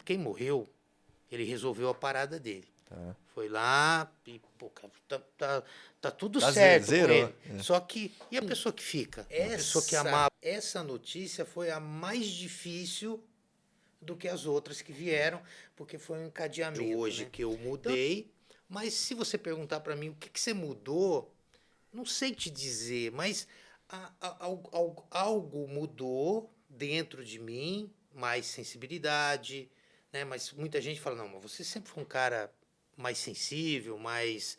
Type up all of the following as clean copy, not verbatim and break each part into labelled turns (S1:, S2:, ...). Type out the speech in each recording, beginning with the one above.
S1: quem morreu, ele resolveu a parada dele.
S2: Tá.
S1: Foi lá e, pô, cara, tá tudo
S2: Tá
S1: certo com
S2: zerou.
S1: ele. Só que, e a pessoa que fica? A pessoa que amava. Essa notícia foi a mais difícil do que as outras que vieram, porque foi um encadeamento. Hoje, né? Que eu mudei, mas se você perguntar para mim o que você mudou, não sei te dizer, mas algo mudou dentro de mim, mais sensibilidade, né? Mas muita gente fala, não, mas você sempre foi um cara mais sensível, mais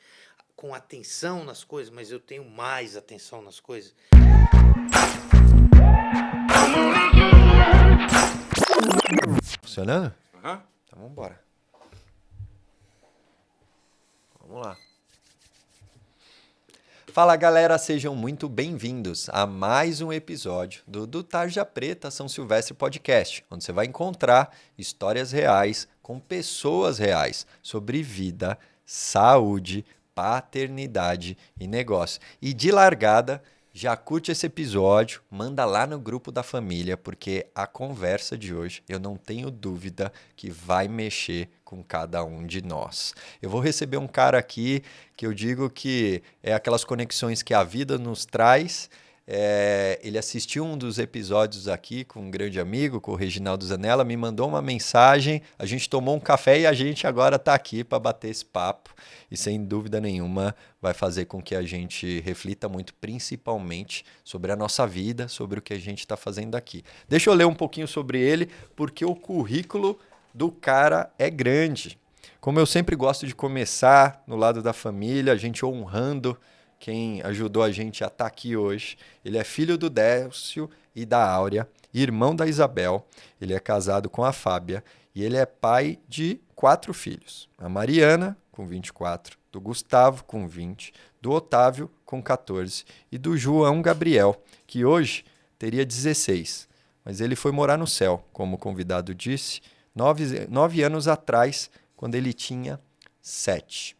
S1: com atenção nas coisas, mas eu tenho mais atenção nas coisas.
S2: Funcionando?
S3: Aham.
S2: Então vamos embora. Vamos lá. Fala galera, sejam muito bem-vindos a mais um episódio do Tarja Preta São Silvestre Podcast, onde você vai encontrar histórias reais com pessoas reais sobre vida, saúde, paternidade e negócio. E de largada, já curte esse episódio, manda lá no grupo da família, porque a conversa de hoje, eu não tenho dúvida que vai mexer com cada um de nós. Eu vou receber um cara aqui que eu digo que é aquelas conexões que a vida nos traz. Ele assistiu um dos episódios aqui com um grande amigo, com o Reginaldo Zanella, me mandou uma mensagem, a gente tomou um café e a gente agora está aqui para bater esse papo e sem dúvida nenhuma vai fazer com que a gente reflita muito, principalmente sobre a nossa vida, sobre o que a gente está fazendo aqui. Deixa eu ler um pouquinho sobre ele, porque o currículo do cara é grande. Como eu sempre gosto de começar no lado da família, a gente honrando quem ajudou a gente a estar aqui hoje. Ele é filho do Décio e da Áurea, irmão da Isabel. Ele é casado com a Fábia e ele é pai de 4 filhos. A Mariana, com 24, do Gustavo, com 20, do Otávio, com 14 e do João Gabriel, que hoje teria 16. Mas ele foi morar no céu, como o convidado disse, 9 anos atrás, quando ele tinha 7.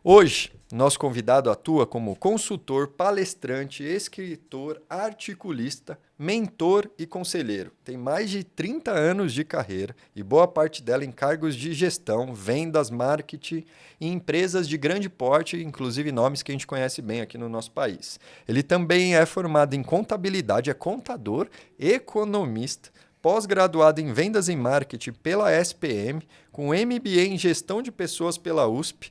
S2: Hoje, nosso convidado atua como consultor, palestrante, escritor, articulista, mentor e conselheiro. Tem mais de 30 anos de carreira e boa parte dela em cargos de gestão, vendas, marketing e empresas de grande porte, inclusive nomes que a gente conhece bem aqui no nosso país. Ele também é formado em contabilidade, é contador, economista, pós-graduado em vendas e marketing pela SPM, com MBA em gestão de pessoas pela USP,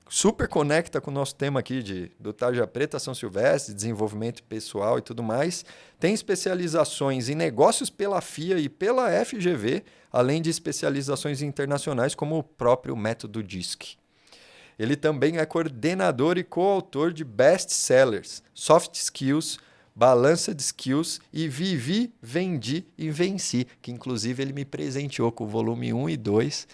S2: super conecta com o nosso tema aqui do Tarja Preta São Silvestre, desenvolvimento pessoal e tudo mais. Tem especializações em negócios pela FIA e pela FGV, além de especializações internacionais como o próprio método DISC. Ele também é coordenador e coautor de best-sellers, Soft Skills, Balanced Skills e Vivi, Vendi e Venci, que inclusive ele me presenteou com o volume 1 e 2,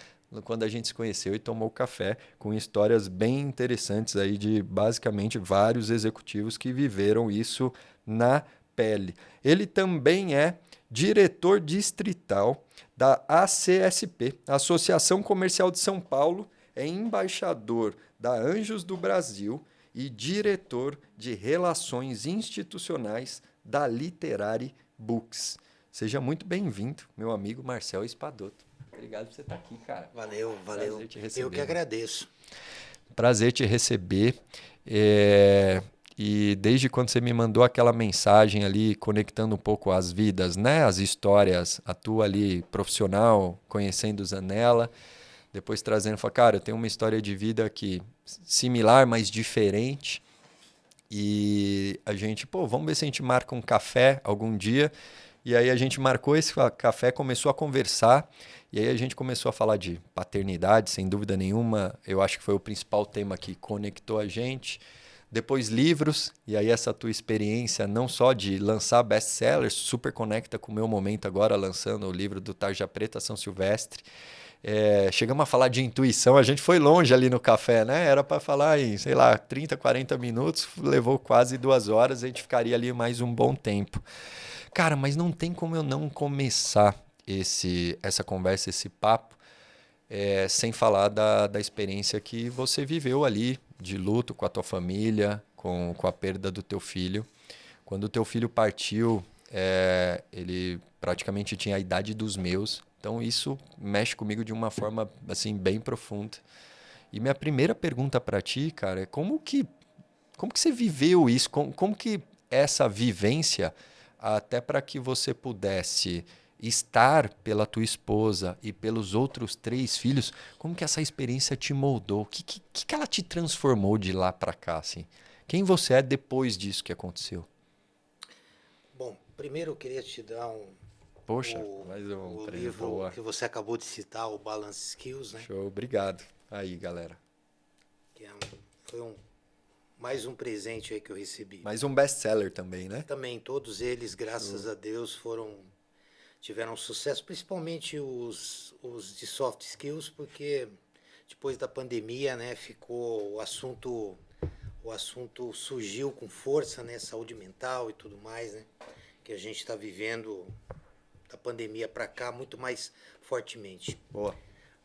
S2: quando a gente se conheceu e tomou café, com histórias bem interessantes aí de basicamente vários executivos que viveram isso na pele. Ele também é diretor distrital da ACSP, Associação Comercial de São Paulo, é embaixador da Anjos do Brasil e diretor de Relações Institucionais da Literary Books. Seja muito bem-vindo, meu amigo Marcel Espadoto. Obrigado por você estar aqui, cara.
S1: Valeu.
S2: Prazer te receber.
S1: Eu que agradeço.
S2: Prazer te receber. E desde quando você me mandou aquela mensagem ali, conectando um pouco as vidas, né? As histórias, a tua ali profissional, conhecendo Zanella, depois trazendo, falou, cara, eu tenho uma história de vida aqui similar, mas diferente. E a gente, vamos ver se a gente marca um café algum dia. E aí a gente marcou esse café, começou a conversar, e aí a gente começou a falar de paternidade, sem dúvida nenhuma. Eu acho que foi o principal tema que conectou a gente. Depois livros, e aí essa tua experiência não só de lançar best-sellers, super conecta com o meu momento agora, lançando o livro do Tarja Preta São Silvestre. Chegamos a falar de intuição, a gente foi longe ali no café, né? Era para falar em, 30, 40 minutos, levou quase 2 horas, a gente ficaria ali mais um bom tempo. Cara, mas não tem como eu não começar essa conversa, esse papo, sem falar da experiência que você viveu ali, de luto com a tua família, com a perda do teu filho. Quando o teu filho partiu, ele praticamente tinha a idade dos meus, Então, isso mexe comigo de uma forma, assim, bem profunda. E minha primeira pergunta para ti, cara, é como que você viveu isso? Como que essa vivência, até para que você pudesse estar pela tua esposa e pelos outros 3 filhos, como que essa experiência te moldou? O que ela te transformou de lá para cá, assim? Quem você é depois disso que aconteceu?
S1: Bom, primeiro eu queria te dar
S2: Poxa, mais um
S1: o
S2: presente.
S1: livro
S2: Boa.
S1: que você acabou de citar, o Balance Skills, né?
S2: Show, obrigado. Aí, galera.
S1: Que foi mais um presente aí que eu recebi.
S2: Mais um best-seller também, né?
S1: Também todos eles, graças a Deus, tiveram sucesso, principalmente os de soft skills, porque depois da pandemia, né, ficou o assunto surgiu com força, né, saúde mental e tudo mais, né, que a gente está vivendo da pandemia para cá muito mais fortemente.
S2: Boa.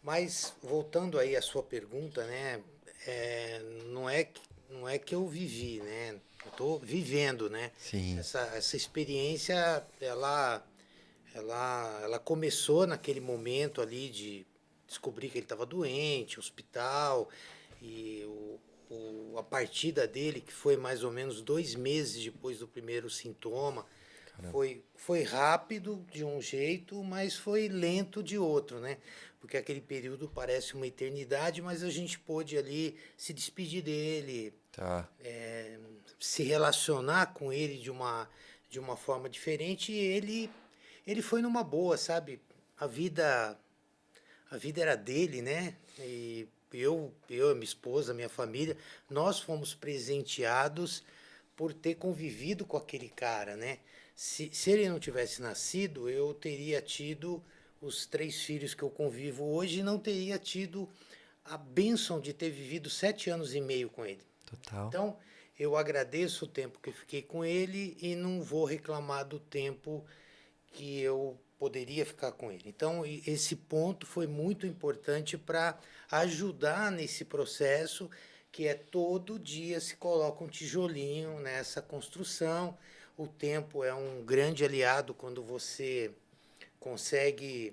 S1: Mas voltando aí à sua pergunta, né, não é que eu vivi, né, eu estou vivendo, né,
S2: Sim.
S1: essa experiência, ela começou naquele momento ali de descobrir que ele estava doente, hospital, e a partida dele, que foi mais ou menos 2 meses depois do primeiro sintoma, foi rápido de um jeito, mas foi lento de outro, né? Porque aquele período parece uma eternidade, mas a gente pôde ali se despedir dele,
S2: Tá.
S1: se relacionar com ele de uma forma diferente, e ele foi numa boa, sabe? A vida a vida era dele, né? E eu, minha esposa, minha família, nós fomos presenteados por ter convivido com aquele cara, né? Se ele não tivesse nascido, eu teria tido os 3 filhos que eu convivo hoje e não teria tido a bênção de ter vivido 7 anos e meio com ele.
S2: Total.
S1: Então, eu agradeço o tempo que fiquei com ele e não vou reclamar do tempo que eu poderia ficar com ele. Então, esse ponto foi muito importante para ajudar nesse processo, que é todo dia se coloca um tijolinho nessa construção. O tempo é um grande aliado quando você consegue.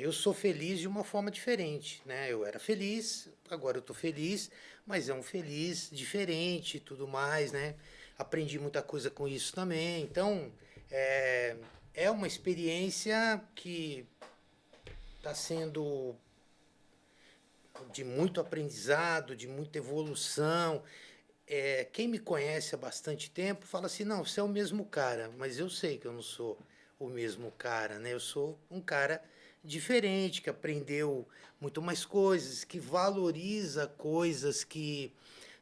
S1: Eu sou feliz de uma forma diferente, né? Eu era feliz, agora eu estou feliz, mas é um feliz diferente e tudo mais, né? Aprendi muita coisa com isso também. Então, é, é uma experiência que está sendo de muito aprendizado, de muita evolução. Quem me conhece há bastante tempo fala assim, não, você é o mesmo cara, mas eu sei que eu não sou o mesmo cara, né? Eu sou um cara diferente, que aprendeu muito mais coisas, que valoriza coisas que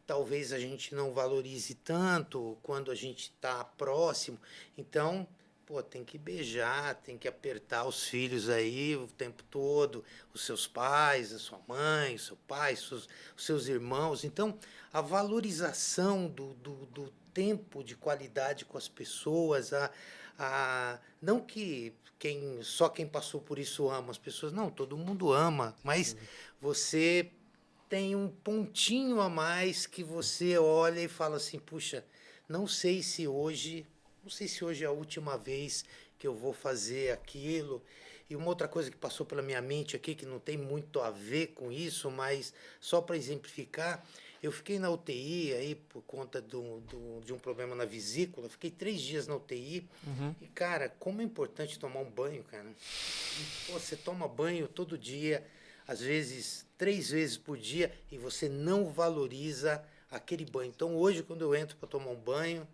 S1: talvez a gente não valorize tanto quando a gente está próximo. Então, pô, tem que beijar, tem que apertar os filhos aí o tempo todo, os seus pais, a sua mãe, o seu pai, os seus irmãos. Então, a valorização do tempo de qualidade com as pessoas, não que só quem passou por isso ama as pessoas, não, todo mundo ama, mas você tem um pontinho a mais que você olha e fala assim, puxa, não sei se hoje, não sei se hoje é a última vez que eu vou fazer aquilo. E uma outra coisa que passou pela minha mente aqui, que não tem muito a ver com isso, mas só para exemplificar, eu fiquei na UTI aí por conta de um problema na vesícula, fiquei 3 dias na UTI. E, cara, como é importante tomar um banho, cara. Pô, você toma banho todo dia, às vezes 3 vezes por dia, e você não valoriza aquele banho. Então, hoje, quando eu entro para tomar um banho,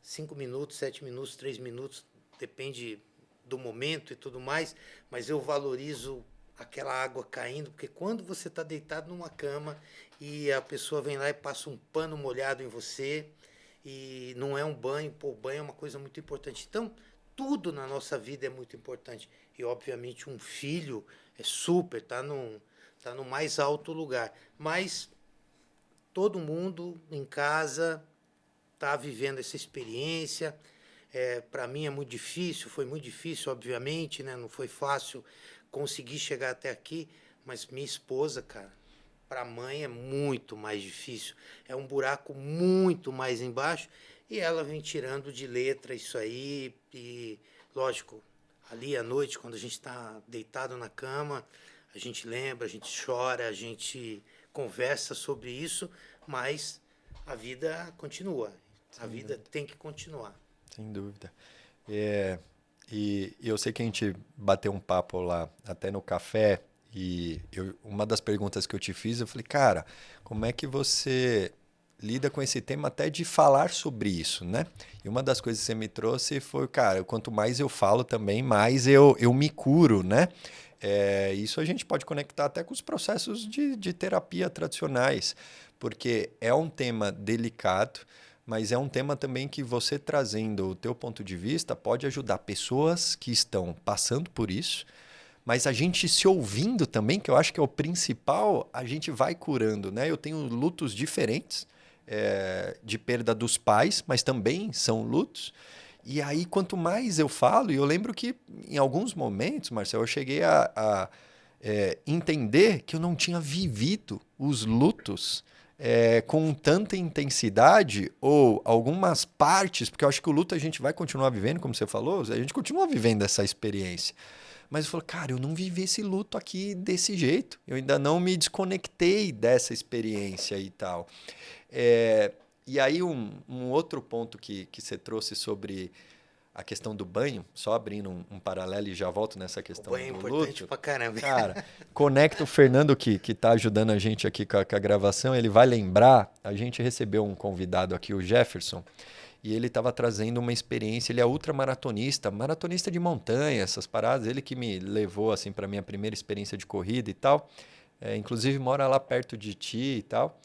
S1: 5 minutos, 7 minutos, 3 minutos, depende do momento e tudo mais, mas eu valorizo aquela água caindo, porque quando você está deitado numa cama e a pessoa vem lá e passa um pano molhado em você, e não é um banho, pô, o banho é uma coisa muito importante. Então, tudo na nossa vida é muito importante. E, obviamente, um filho é super, tá no mais alto lugar. Mas todo mundo em casa está vivendo essa experiência. Para mim é muito difícil, foi muito difícil, obviamente, né? Não foi fácil conseguir chegar até aqui, mas minha esposa, cara, para a mãe é muito mais difícil. É um buraco muito mais embaixo e ela vem tirando de letra isso aí e, lógico, Ali à noite, quando a gente está deitado na cama, a gente lembra, a gente chora, a gente conversa sobre isso, mas a vida continua. A vida tem que continuar.
S2: Sem dúvida. E eu sei que a gente bateu um papo lá até no café e uma das perguntas que eu te fiz, eu falei, cara, como é que você lida com esse tema até de falar sobre isso, né? E uma das coisas que você me trouxe foi, cara, quanto mais eu falo também, mais eu me curo, né? Isso a gente pode conectar até com os processos de terapia tradicionais, porque é um tema delicado, mas é um tema também que você trazendo o teu ponto de vista pode ajudar pessoas que estão passando por isso, mas a gente se ouvindo também, que eu acho que é o principal, a gente vai curando, né? Eu tenho lutos diferentes, de perda dos pais, mas também são lutos. E aí, quanto mais eu falo, e eu lembro que em alguns momentos, Marcelo, eu cheguei a entender que eu não tinha vivido os lutos com tanta intensidade ou algumas partes, porque eu acho que o luto a gente vai continuar vivendo, como você falou, a gente continua vivendo essa experiência. Mas eu falo, cara, eu não vivi esse luto aqui desse jeito. Eu ainda não me desconectei dessa experiência e tal. E aí um outro ponto que você trouxe sobre a questão do banho, só abrindo um paralelo e já volto nessa questão
S1: O banho é
S2: do
S1: importante
S2: luto.
S1: pra caramba.
S2: Cara, conecta o Fernando que está ajudando a gente aqui com a gravação, ele vai lembrar, a gente recebeu um convidado aqui, o Jefferson, e ele estava trazendo uma experiência, ele é ultramaratonista, maratonista de montanha, essas paradas, ele que me levou assim para minha primeira experiência de corrida e tal, inclusive mora lá perto de ti e tal,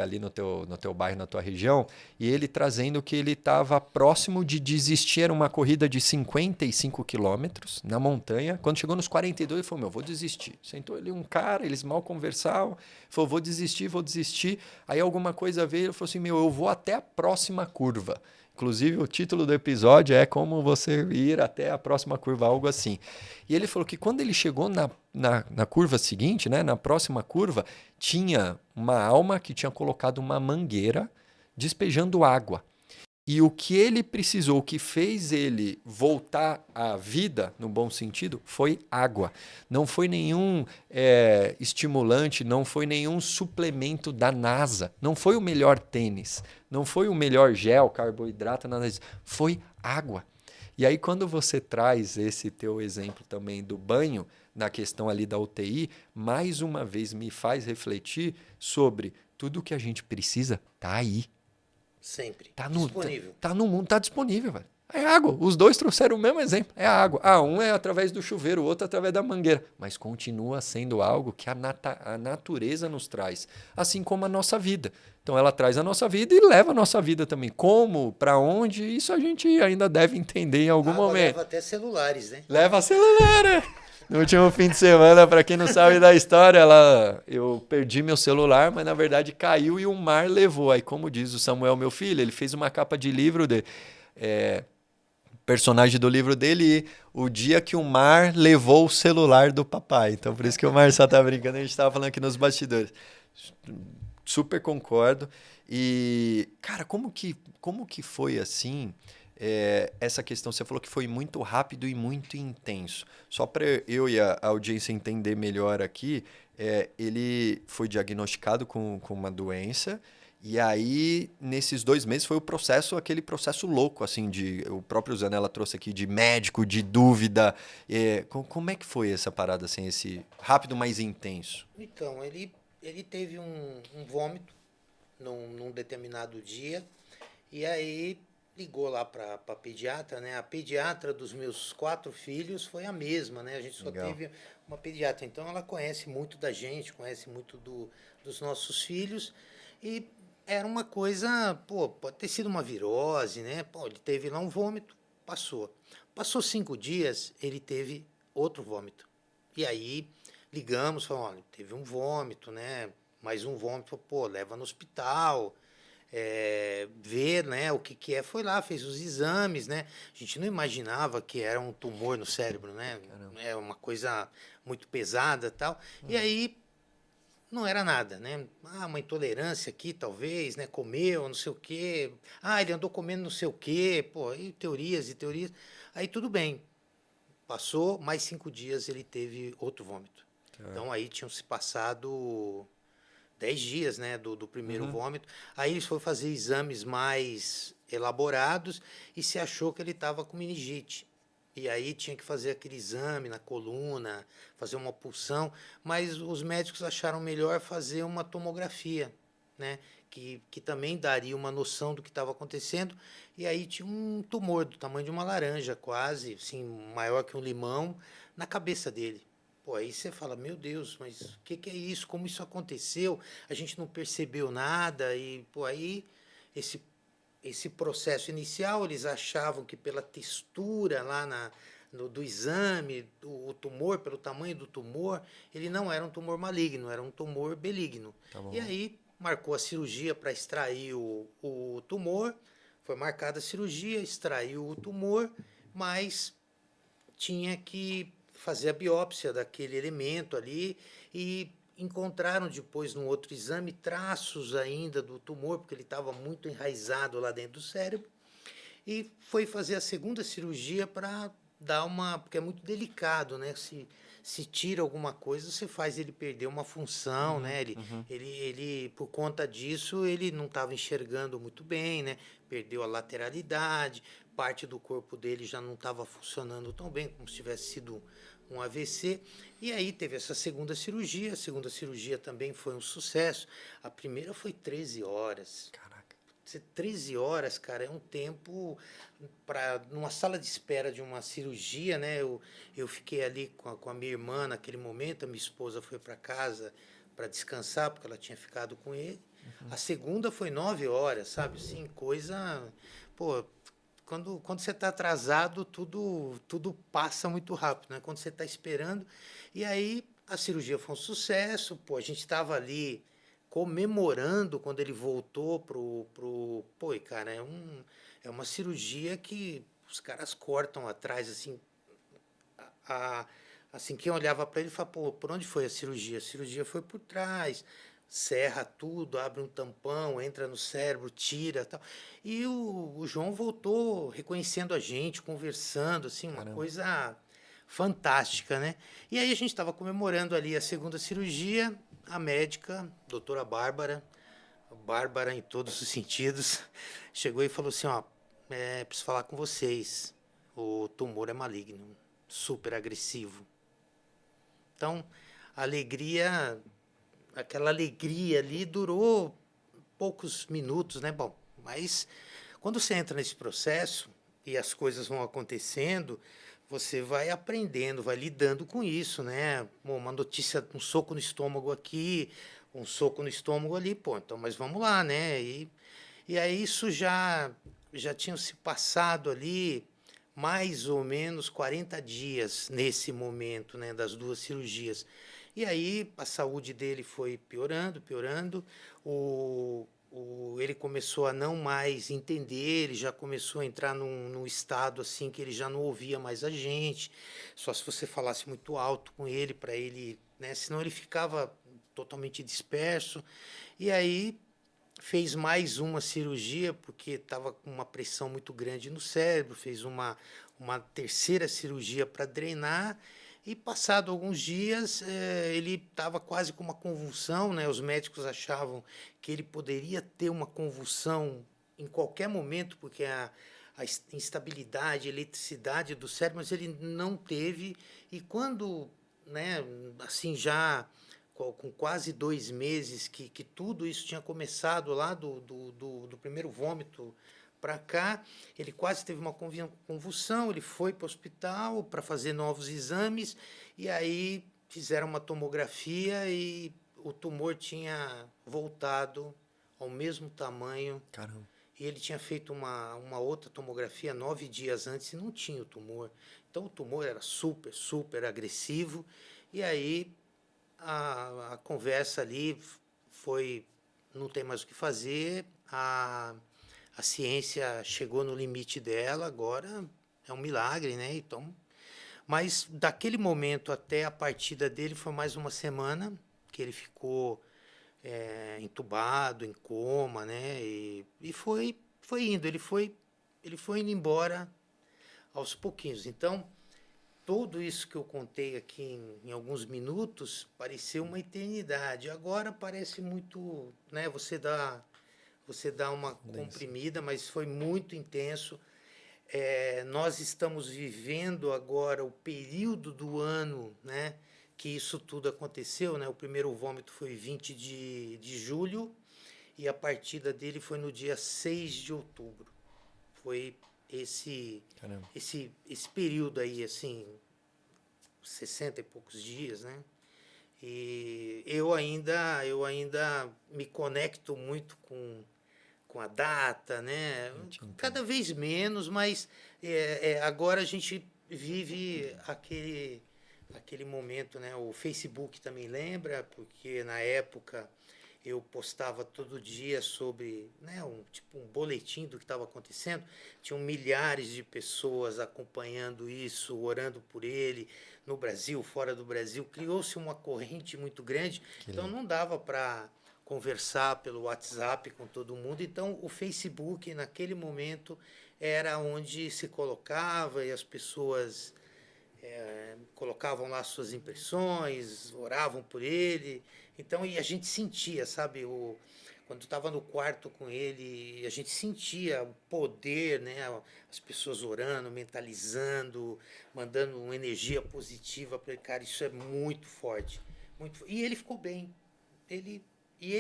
S2: ali no teu bairro, na tua região, e ele trazendo que ele estava próximo de desistir, era uma corrida de 55 quilômetros na montanha, quando chegou nos 42 ele falou, vou desistir. Sentou ali um cara, eles mal conversavam, falou, vou desistir, aí alguma coisa veio, ele falou assim, eu vou até a próxima curva. Inclusive, o título do episódio é como você ir até a próxima curva, algo assim. E ele falou que quando ele chegou na curva seguinte, né, na próxima curva, tinha uma alma que tinha colocado uma mangueira despejando água. E o que ele precisou, o que fez ele voltar à vida, no bom sentido, foi água. Não foi nenhum estimulante, não foi nenhum suplemento da NASA, não foi o melhor tênis, não foi o melhor gel, carboidrato, nada disso. Foi água. E aí, quando você traz esse teu exemplo também do banho, na questão ali da UTI, mais uma vez me faz refletir sobre tudo que a gente precisa tá aí.
S1: Sempre.
S2: Disponível. Tá no mundo, tá disponível, velho. É água. Os dois trouxeram o mesmo exemplo. É a água. Um é através do chuveiro, o outro através da mangueira. Mas continua sendo algo que a natureza nos traz. Assim como a nossa vida. Então ela traz a nossa vida e leva a nossa vida também. Como, para onde, isso a gente ainda deve entender em algum momento.
S1: Leva até celulares, né?
S2: Leva celular, né? No último fim de semana, para quem não sabe da história, eu perdi meu celular, mas na verdade caiu e o mar levou. Aí, como diz o Samuel, meu filho, ele fez uma capa de livro personagem do livro dele, o dia que o mar levou o celular do papai. Então, por isso que o Marcelo tá brincando, a gente estava falando aqui nos bastidores. Super concordo. E, cara, como que foi assim? Essa questão, você falou que foi muito rápido e muito intenso. Só para eu e a audiência entender melhor aqui, ele foi diagnosticado com uma doença, e aí, nesses 2 meses, foi aquele processo louco, assim, o próprio Zanella trouxe aqui, de médico, de dúvida. Como é que foi essa parada, assim, esse rápido, mas intenso?
S1: Então, ele teve um vômito num determinado dia, e aí ligou lá para a pediatra, né? A pediatra dos meus 4 filhos foi a mesma, né? A gente só
S2: Legal.
S1: teve uma pediatra, então ela conhece muito da gente, conhece muito dos nossos filhos, e era uma coisa, pode ter sido uma virose, né? Ele teve lá um vômito, passou. Passou 5 dias, ele teve outro vômito. E aí ligamos, falamos, olha, teve um vômito, né? Mais um vômito, leva no hospital, ver, né, o que é. Foi lá, fez os exames, né? A gente não imaginava que era um tumor no cérebro, né?
S2: Caramba.
S1: É uma coisa muito pesada e tal. E aí não era nada, né? Uma intolerância aqui, talvez, né? Comeu, não sei o quê. Ele andou comendo não sei o quê. E teorias e teorias. Aí tudo bem. Passou, mais 5 dias ele teve outro vômito. Então aí tinham se passado 10 dias, né, do primeiro vômito. Aí eles foram fazer exames mais elaborados e se achou que ele estava com meningite. E aí tinha que fazer aquele exame na coluna, fazer uma punção, mas os médicos acharam melhor fazer uma tomografia, né, que também daria uma noção do que estava acontecendo. E aí tinha um tumor do tamanho de uma laranja, quase, assim, maior que um limão, na cabeça dele. Pô, aí você fala, meu Deus, mas o que é isso? Como isso aconteceu? A gente não percebeu nada. E, pô, aí esse processo inicial, eles achavam que pela textura lá do exame, o tumor, pelo tamanho do tumor, ele não era um tumor maligno, era um tumor benigno.
S2: Tá bom.
S1: E aí marcou a cirurgia para extrair o tumor, foi marcada a cirurgia, extraiu o tumor, mas tinha que fazer a biópsia daquele elemento ali e encontraram depois num outro exame traços ainda do tumor, porque ele estava muito enraizado lá dentro do cérebro, e foi fazer a segunda cirurgia para dar uma, porque é muito delicado, né? Se tira alguma coisa, você faz ele perder uma função, né? Ele, por conta disso, ele não estava enxergando muito bem, né? Perdeu a lateralidade, parte do corpo dele já não estava funcionando tão bem, como se tivesse sido um AVC. E aí teve essa segunda cirurgia, a segunda cirurgia também foi um sucesso. A primeira foi 13 horas.
S2: Caraca.
S1: 13 horas, cara, é um tempo para numa sala de espera de uma cirurgia, né? Eu fiquei ali com a minha irmã naquele momento, a minha esposa foi para casa para descansar, porque ela tinha ficado com ele. A segunda foi 9 horas, sabe? Assim, coisa. Pô, quando você está atrasado, tudo passa muito rápido, né? Quando você está esperando. E aí a cirurgia foi um sucesso, pô, a gente estava ali comemorando quando ele voltou pro. Pô, e, cara, é uma cirurgia que os caras cortam atrás, assim. A, assim, quem olhava para ele falava, pô, por onde foi a cirurgia? A cirurgia foi por trás, serra tudo, abre um tampão, entra no cérebro, tira tal. E o João voltou reconhecendo a gente, conversando, assim, uma
S2: Caramba.
S1: coisa fantástica, né? E aí a gente estava comemorando ali a segunda cirurgia, a médica, doutora Bárbara, Bárbara em todos os sentidos, chegou e falou assim, ó, preciso falar com vocês, o tumor é maligno, super agressivo. Então, a alegria, aquela alegria ali durou poucos minutos, né? Bom, mas quando você entra nesse processo e as coisas vão acontecendo, você vai aprendendo, vai lidando com isso, né? Bom, uma notícia, um soco no estômago aqui, um soco no estômago ali, pô, então, mas vamos lá, né? E aí isso já tinham se passado ali mais ou menos 40 dias nesse momento, né, das duas cirurgias. E aí a saúde dele foi piorando, piorando. Ele começou a não mais entender, ele já começou a entrar num estado assim que ele já não ouvia mais a gente, só se você falasse muito alto com ele para ele, né, senão ele ficava totalmente disperso. E aí fez mais uma cirurgia porque estava com uma pressão muito grande no cérebro, fez uma terceira cirurgia para drenar e passado alguns dias ele estava quase com uma convulsão, né? Os médicos achavam que ele poderia ter uma convulsão em qualquer momento porque a instabilidade, a eletricidade do cérebro, mas ele não teve e quando, né, assim já com quase 2 meses que tudo isso tinha começado lá do primeiro vômito para cá, ele quase teve uma convulsão, ele foi para o hospital para fazer novos exames e aí fizeram uma tomografia e o tumor tinha voltado ao mesmo tamanho.
S2: Caramba.
S1: E ele tinha feito uma outra tomografia 9 dias antes e não tinha o tumor. Então o tumor era super, super agressivo. E aí a conversa ali foi, não tem mais o que fazer, a ciência chegou no limite dela, agora é um milagre, né? Então, mas daquele momento até a partida dele foi mais uma semana que ele ficou entubado, em coma, né? E foi indo, ele foi indo embora aos pouquinhos. Então, tudo isso que eu contei aqui em alguns minutos pareceu uma eternidade. Agora parece muito, né? Você dá uma comprimida, mas foi muito intenso. Nós estamos vivendo agora o período do ano, né, que isso tudo aconteceu, né? O primeiro vômito foi 20 de julho e a partida dele foi no dia 6 de outubro. Foi esse período aí, assim, 60 e poucos dias, né? E eu ainda me conecto muito com a data, né? Cada vez menos, mas agora a gente vive aquele momento, né? O Facebook também lembra, porque na época eu postava todo dia sobre, né, tipo um boletim do que estava acontecendo. Tinham milhares de pessoas acompanhando isso, orando por ele, no Brasil, fora do Brasil. Criou-se uma corrente muito grande, então não dava para conversar pelo WhatsApp com todo mundo. Então o Facebook, naquele momento, era onde se colocava e as pessoas colocavam lá suas impressões, oravam por ele. Então, e a gente sentia, sabe, quando estava no quarto com ele, a gente sentia o poder, né, as pessoas orando, mentalizando, mandando uma energia positiva para ele. Cara, isso é muito forte. E ele ficou bem. Ele, e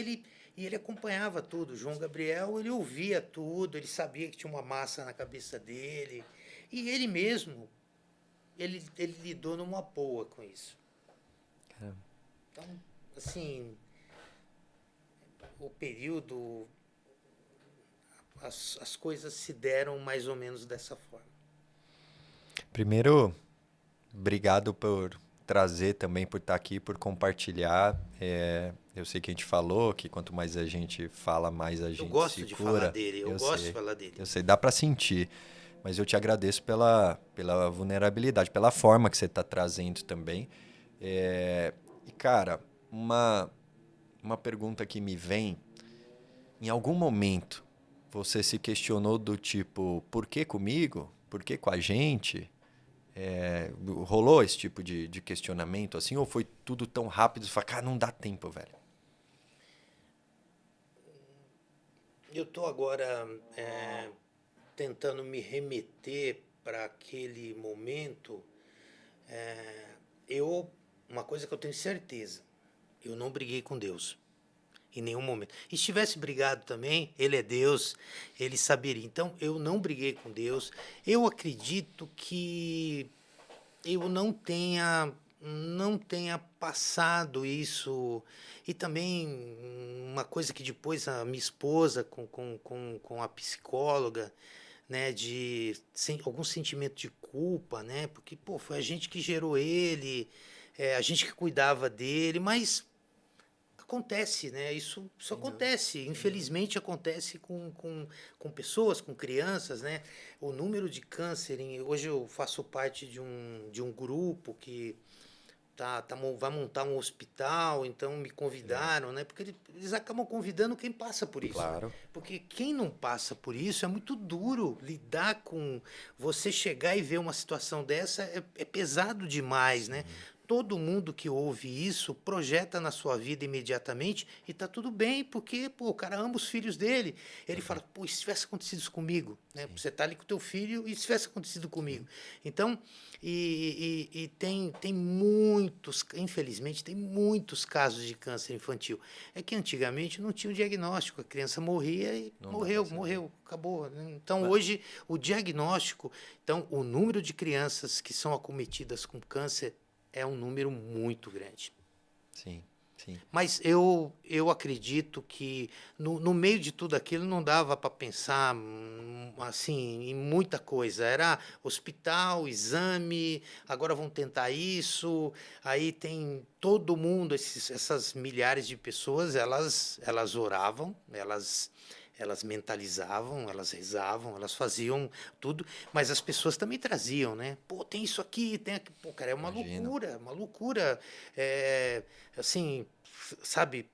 S1: ele acompanhava tudo. João Gabriel, ele ouvia tudo, ele sabia que tinha uma massa na cabeça dele. E ele mesmo, ele lidou numa boa com isso.
S2: Caramba.
S1: Então, assim, o período, as coisas se deram mais ou menos dessa forma.
S2: Primeiro, obrigado por trazer também, por estar aqui, por compartilhar. Eu sei que a gente falou que quanto mais a gente fala, mais a gente se cura.
S1: Eu gosto de falar dele, eu gosto de falar dele.
S2: Eu sei, dá para sentir. Mas eu te agradeço pela vulnerabilidade, pela forma que você está trazendo também. E, cara, uma pergunta que me vem, em algum momento você se questionou do tipo, por que comigo? Por que com a gente? Rolou esse tipo de questionamento assim, ou foi tudo tão rápido, você fala, cara, não dá tempo, velho?
S1: Eu estou agora tentando me remeter para aquele momento. Uma coisa que eu tenho certeza, eu não briguei com Deus em nenhum momento. E se tivesse brigado também, ele é Deus, ele saberia. Então, eu não briguei com Deus. Eu acredito que eu não tenha passado isso. E também uma coisa que depois a minha esposa, com a psicóloga, né, algum sentimento de culpa, né, porque pô, foi a gente que gerou ele, a gente que cuidava dele, mas acontece, né? Isso acontece. Infelizmente acontece com pessoas, com crianças, né? O número de câncer. Hoje eu faço parte de um grupo que vai montar um hospital, então me convidaram, né? Porque eles acabam convidando quem passa por isso.
S2: Claro.
S1: Porque quem não passa por isso é muito duro lidar com você chegar e ver uma situação dessa, é pesado demais, né? Todo mundo que ouve isso projeta na sua vida imediatamente e tá tudo bem, porque pô, o cara ama os filhos dele. Ele fala, pô, e se tivesse acontecido isso comigo? Né? Você tá ali com o teu filho e se tivesse acontecido comigo? Então, tem muitos, infelizmente, tem muitos casos de câncer infantil. É que antigamente não tinha o diagnóstico, a criança morria e morreu, acabou. Então, hoje, o diagnóstico, então, o número de crianças que são acometidas com câncer é um número muito grande.
S2: Sim, sim.
S1: Mas eu acredito que no meio de tudo aquilo não dava para pensar assim em muita coisa. Era hospital, exame, agora vão tentar isso. Aí tem todo mundo, essas milhares de pessoas, elas oravam, elas mentalizavam, elas rezavam, elas faziam tudo, mas as pessoas também traziam, né? Pô, tem isso aqui, tem aqui. Pô, cara, é uma loucura, uma loucura. Assim, sabe?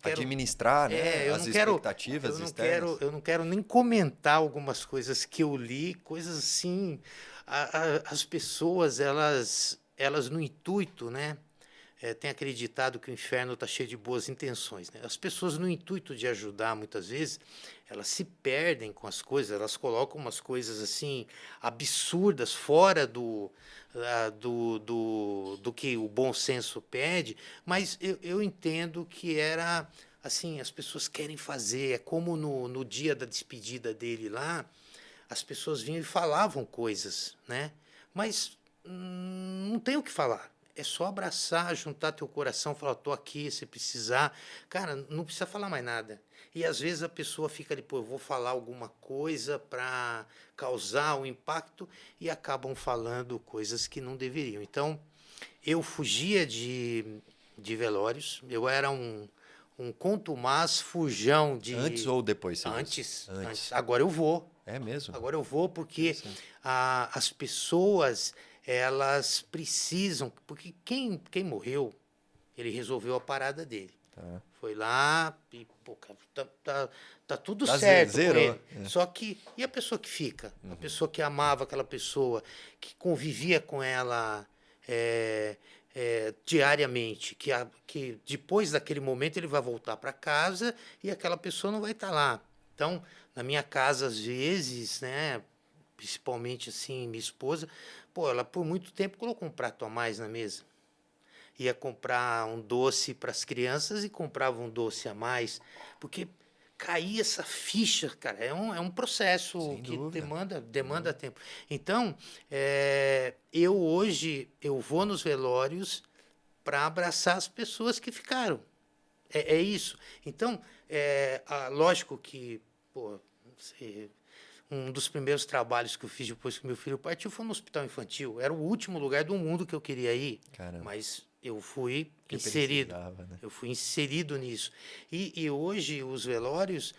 S2: Administrar, né, as expectativas externas.
S1: Eu não quero nem comentar algumas coisas que eu li, coisas assim, As pessoas, elas no intuito, né? Têm acreditado que o inferno está cheio de boas intenções, né? As pessoas, no intuito de ajudar, muitas vezes, elas se perdem com as coisas, elas colocam umas coisas assim absurdas, fora do que o bom senso pede, mas eu entendo que era assim, as pessoas querem fazer, é como no dia da despedida dele lá, as pessoas vinham e falavam coisas, né? Mas não tem o que falar. É só abraçar, juntar teu coração, falar, tô aqui, se precisar. Cara, não precisa falar mais nada. E às vezes a pessoa fica ali, pô, eu vou falar alguma coisa para causar um impacto e acabam falando coisas que não deveriam. Então, eu fugia de velórios, eu era um contumaz fujão
S2: Antes
S1: de.
S2: ou depois?
S1: Antes. Agora eu vou.
S2: É mesmo?
S1: Agora eu vou porque as pessoas, elas precisam, porque quem morreu, ele resolveu a parada dele.
S2: Tá.
S1: Foi lá e, pô, cara, tá tudo
S2: Tá
S1: certo com
S2: zerou.
S1: ele. Só que, e a pessoa que fica? A pessoa que amava aquela pessoa, que convivia com ela diariamente, que depois daquele momento ele vai voltar para casa e aquela pessoa não vai estar lá. Então, na minha casa, às vezes, né, principalmente assim, minha esposa, pô, ela por muito tempo colocou um prato a mais na mesa. Ia comprar um doce para as crianças e comprava um doce a mais, porque cair essa ficha, cara, é um processo
S2: Sem
S1: que
S2: dúvida.
S1: demanda tempo. Então, eu hoje, eu vou nos velórios para abraçar as pessoas que ficaram. É isso. Então, lógico que, pô, um dos primeiros trabalhos que eu fiz depois que meu filho partiu foi no hospital infantil. Era o último lugar do mundo que eu queria ir,
S2: Caramba.
S1: mas eu fui
S2: Que
S1: inserido.
S2: precisava, né?
S1: Eu fui inserido nisso. E hoje os velórios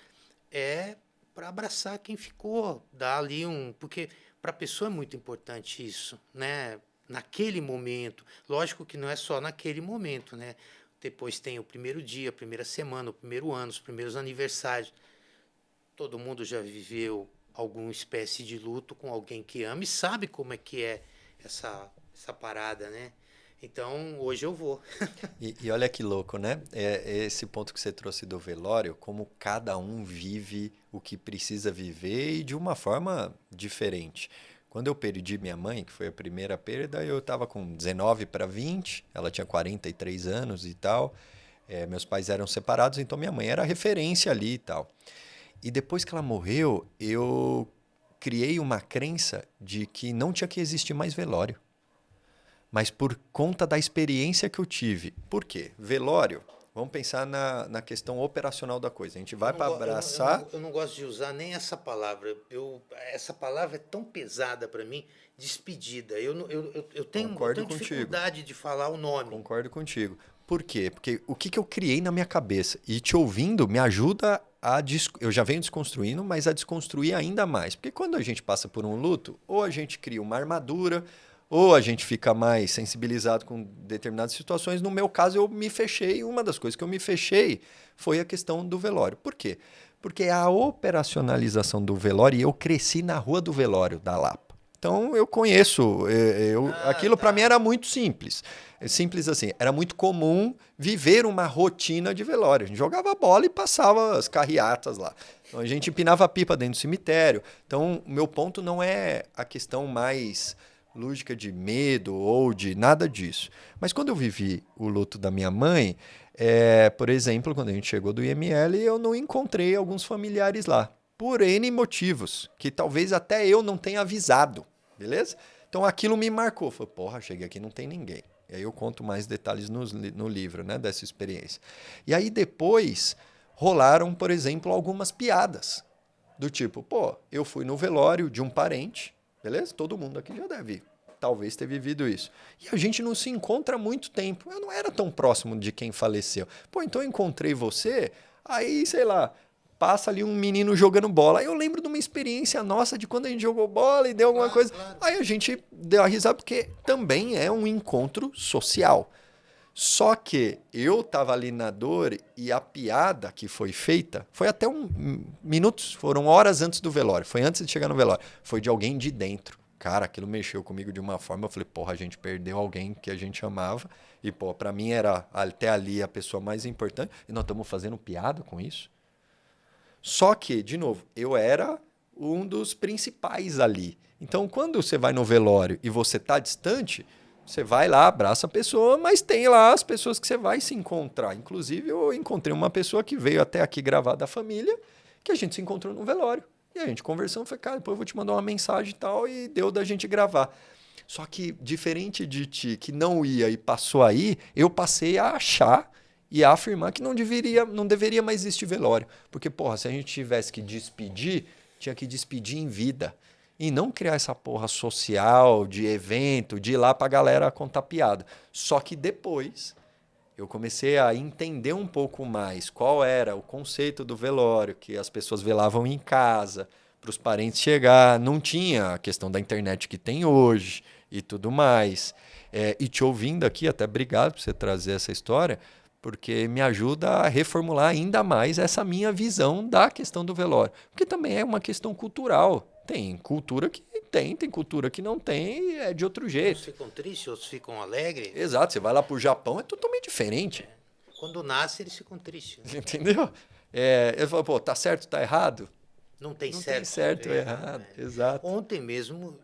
S1: é para abraçar quem ficou, dar ali porque para a pessoa é muito importante isso, né? Naquele momento. Lógico que não é só naquele momento, né? Depois tem o primeiro dia, a primeira semana, o primeiro ano, os primeiros aniversários. Todo mundo já viveu alguma espécie de luto com alguém que ama e sabe como é que é essa parada, né? Então, hoje eu vou.
S2: E olha que louco, né? Esse ponto que você trouxe do velório, como cada um vive o que precisa viver e de uma forma diferente. Quando eu perdi minha mãe, que foi a primeira perda, eu estava com 19 para 20, ela tinha 43 anos e tal. Meus pais eram separados, então minha mãe era referência ali e tal. E depois que ela morreu, eu criei uma crença de que não tinha que existir mais velório. Mas por conta da experiência que eu tive. Por quê? Velório, vamos pensar na questão operacional da coisa. A gente vai para abraçar...
S1: Eu não gosto de usar nem essa palavra. Essa palavra é tão pesada para mim, despedida. Eu tenho dificuldade de falar o nome.
S2: Concordo contigo. Por quê? Porque o que eu criei na minha cabeça? E te ouvindo me ajuda eu já venho desconstruindo, mas a desconstruir ainda mais. Porque quando a gente passa por um luto, ou a gente cria uma armadura, ou a gente fica mais sensibilizado com determinadas situações. No meu caso, eu me fechei. Uma das coisas que eu me fechei foi a questão do velório. Por quê? Porque a operacionalização do velório, e eu cresci na Rua do Velório, da Lapa. Então, eu conheço. Aquilo para mim era muito simples. Simples assim. Era muito comum viver uma rotina de velório. A gente jogava bola e passava as carreatas lá. Então, a gente empinava a pipa dentro do cemitério. Então, o meu ponto não é a questão mais lógica de medo ou de nada disso. Mas quando eu vivi o luto da minha mãe, por exemplo, quando a gente chegou do IML, eu não encontrei alguns familiares lá. Por N motivos, que talvez até eu não tenha avisado, beleza? Então aquilo me marcou. Falei, porra, cheguei aqui e não tem ninguém. E aí eu conto mais detalhes no livro, né, dessa experiência. E aí depois rolaram, por exemplo, algumas piadas. Do tipo, pô, eu fui no velório de um parente, beleza? Todo mundo aqui já deve talvez ter vivido isso. E a gente não se encontra há muito tempo. Eu não era tão próximo de quem faleceu. Pô, então eu encontrei você, aí, sei lá, passa ali um menino jogando bola. Aí eu lembro de uma experiência nossa de quando a gente jogou bola e deu alguma coisa. Claro. Aí a gente deu a risada porque também é um encontro social. Só que eu estava ali na dor e a piada que foi feita foi até minutos, foram horas antes do velório, foi antes de chegar no velório, foi de alguém de dentro. cara, aquilo mexeu comigo de uma forma, eu falei, porra, a gente perdeu alguém que a gente amava, e, pô, pra mim era até ali a pessoa mais importante, e nós estamos fazendo piada com isso. Só que, de novo, eu era um dos principais ali. Então, quando você vai no velório e você tá distante, você vai lá, abraça a pessoa, mas tem lá as pessoas que você vai se encontrar. Inclusive, eu encontrei uma pessoa que veio até aqui gravar da família, que a gente se encontrou no velório. E a gente conversando, falei, cara, depois eu vou te mandar uma mensagem e tal, e deu da gente gravar. Só que, diferente de ti, que não ia e passou aí, eu passei a achar e a afirmar que não deveria mais existir velório. Porque, porra, se a gente tivesse que despedir, tinha que despedir em vida. E não criar essa porra social, de evento, de ir lá pra galera contar piada. Só que depois eu comecei a entender um pouco mais qual era o conceito do velório, que as pessoas velavam em casa, para os parentes chegar, não tinha a questão da internet que tem hoje e tudo mais. E te ouvindo aqui, até obrigado por você trazer essa história, porque me ajuda a reformular ainda mais essa minha visão da questão do velório. Porque também é uma questão cultural. Tem cultura que tem cultura que não tem, é de outro jeito.
S1: Uns ficam tristes, outros ficam alegres.
S2: Exato, você vai lá pro Japão, é totalmente diferente.
S1: Quando nasce, eles ficam tristes. Né?
S2: Entendeu? Ele falou, pô, tá certo, tá errado?
S1: Não tem
S2: Não
S1: certo.
S2: tem certo ou errado, exato.
S1: Ontem mesmo,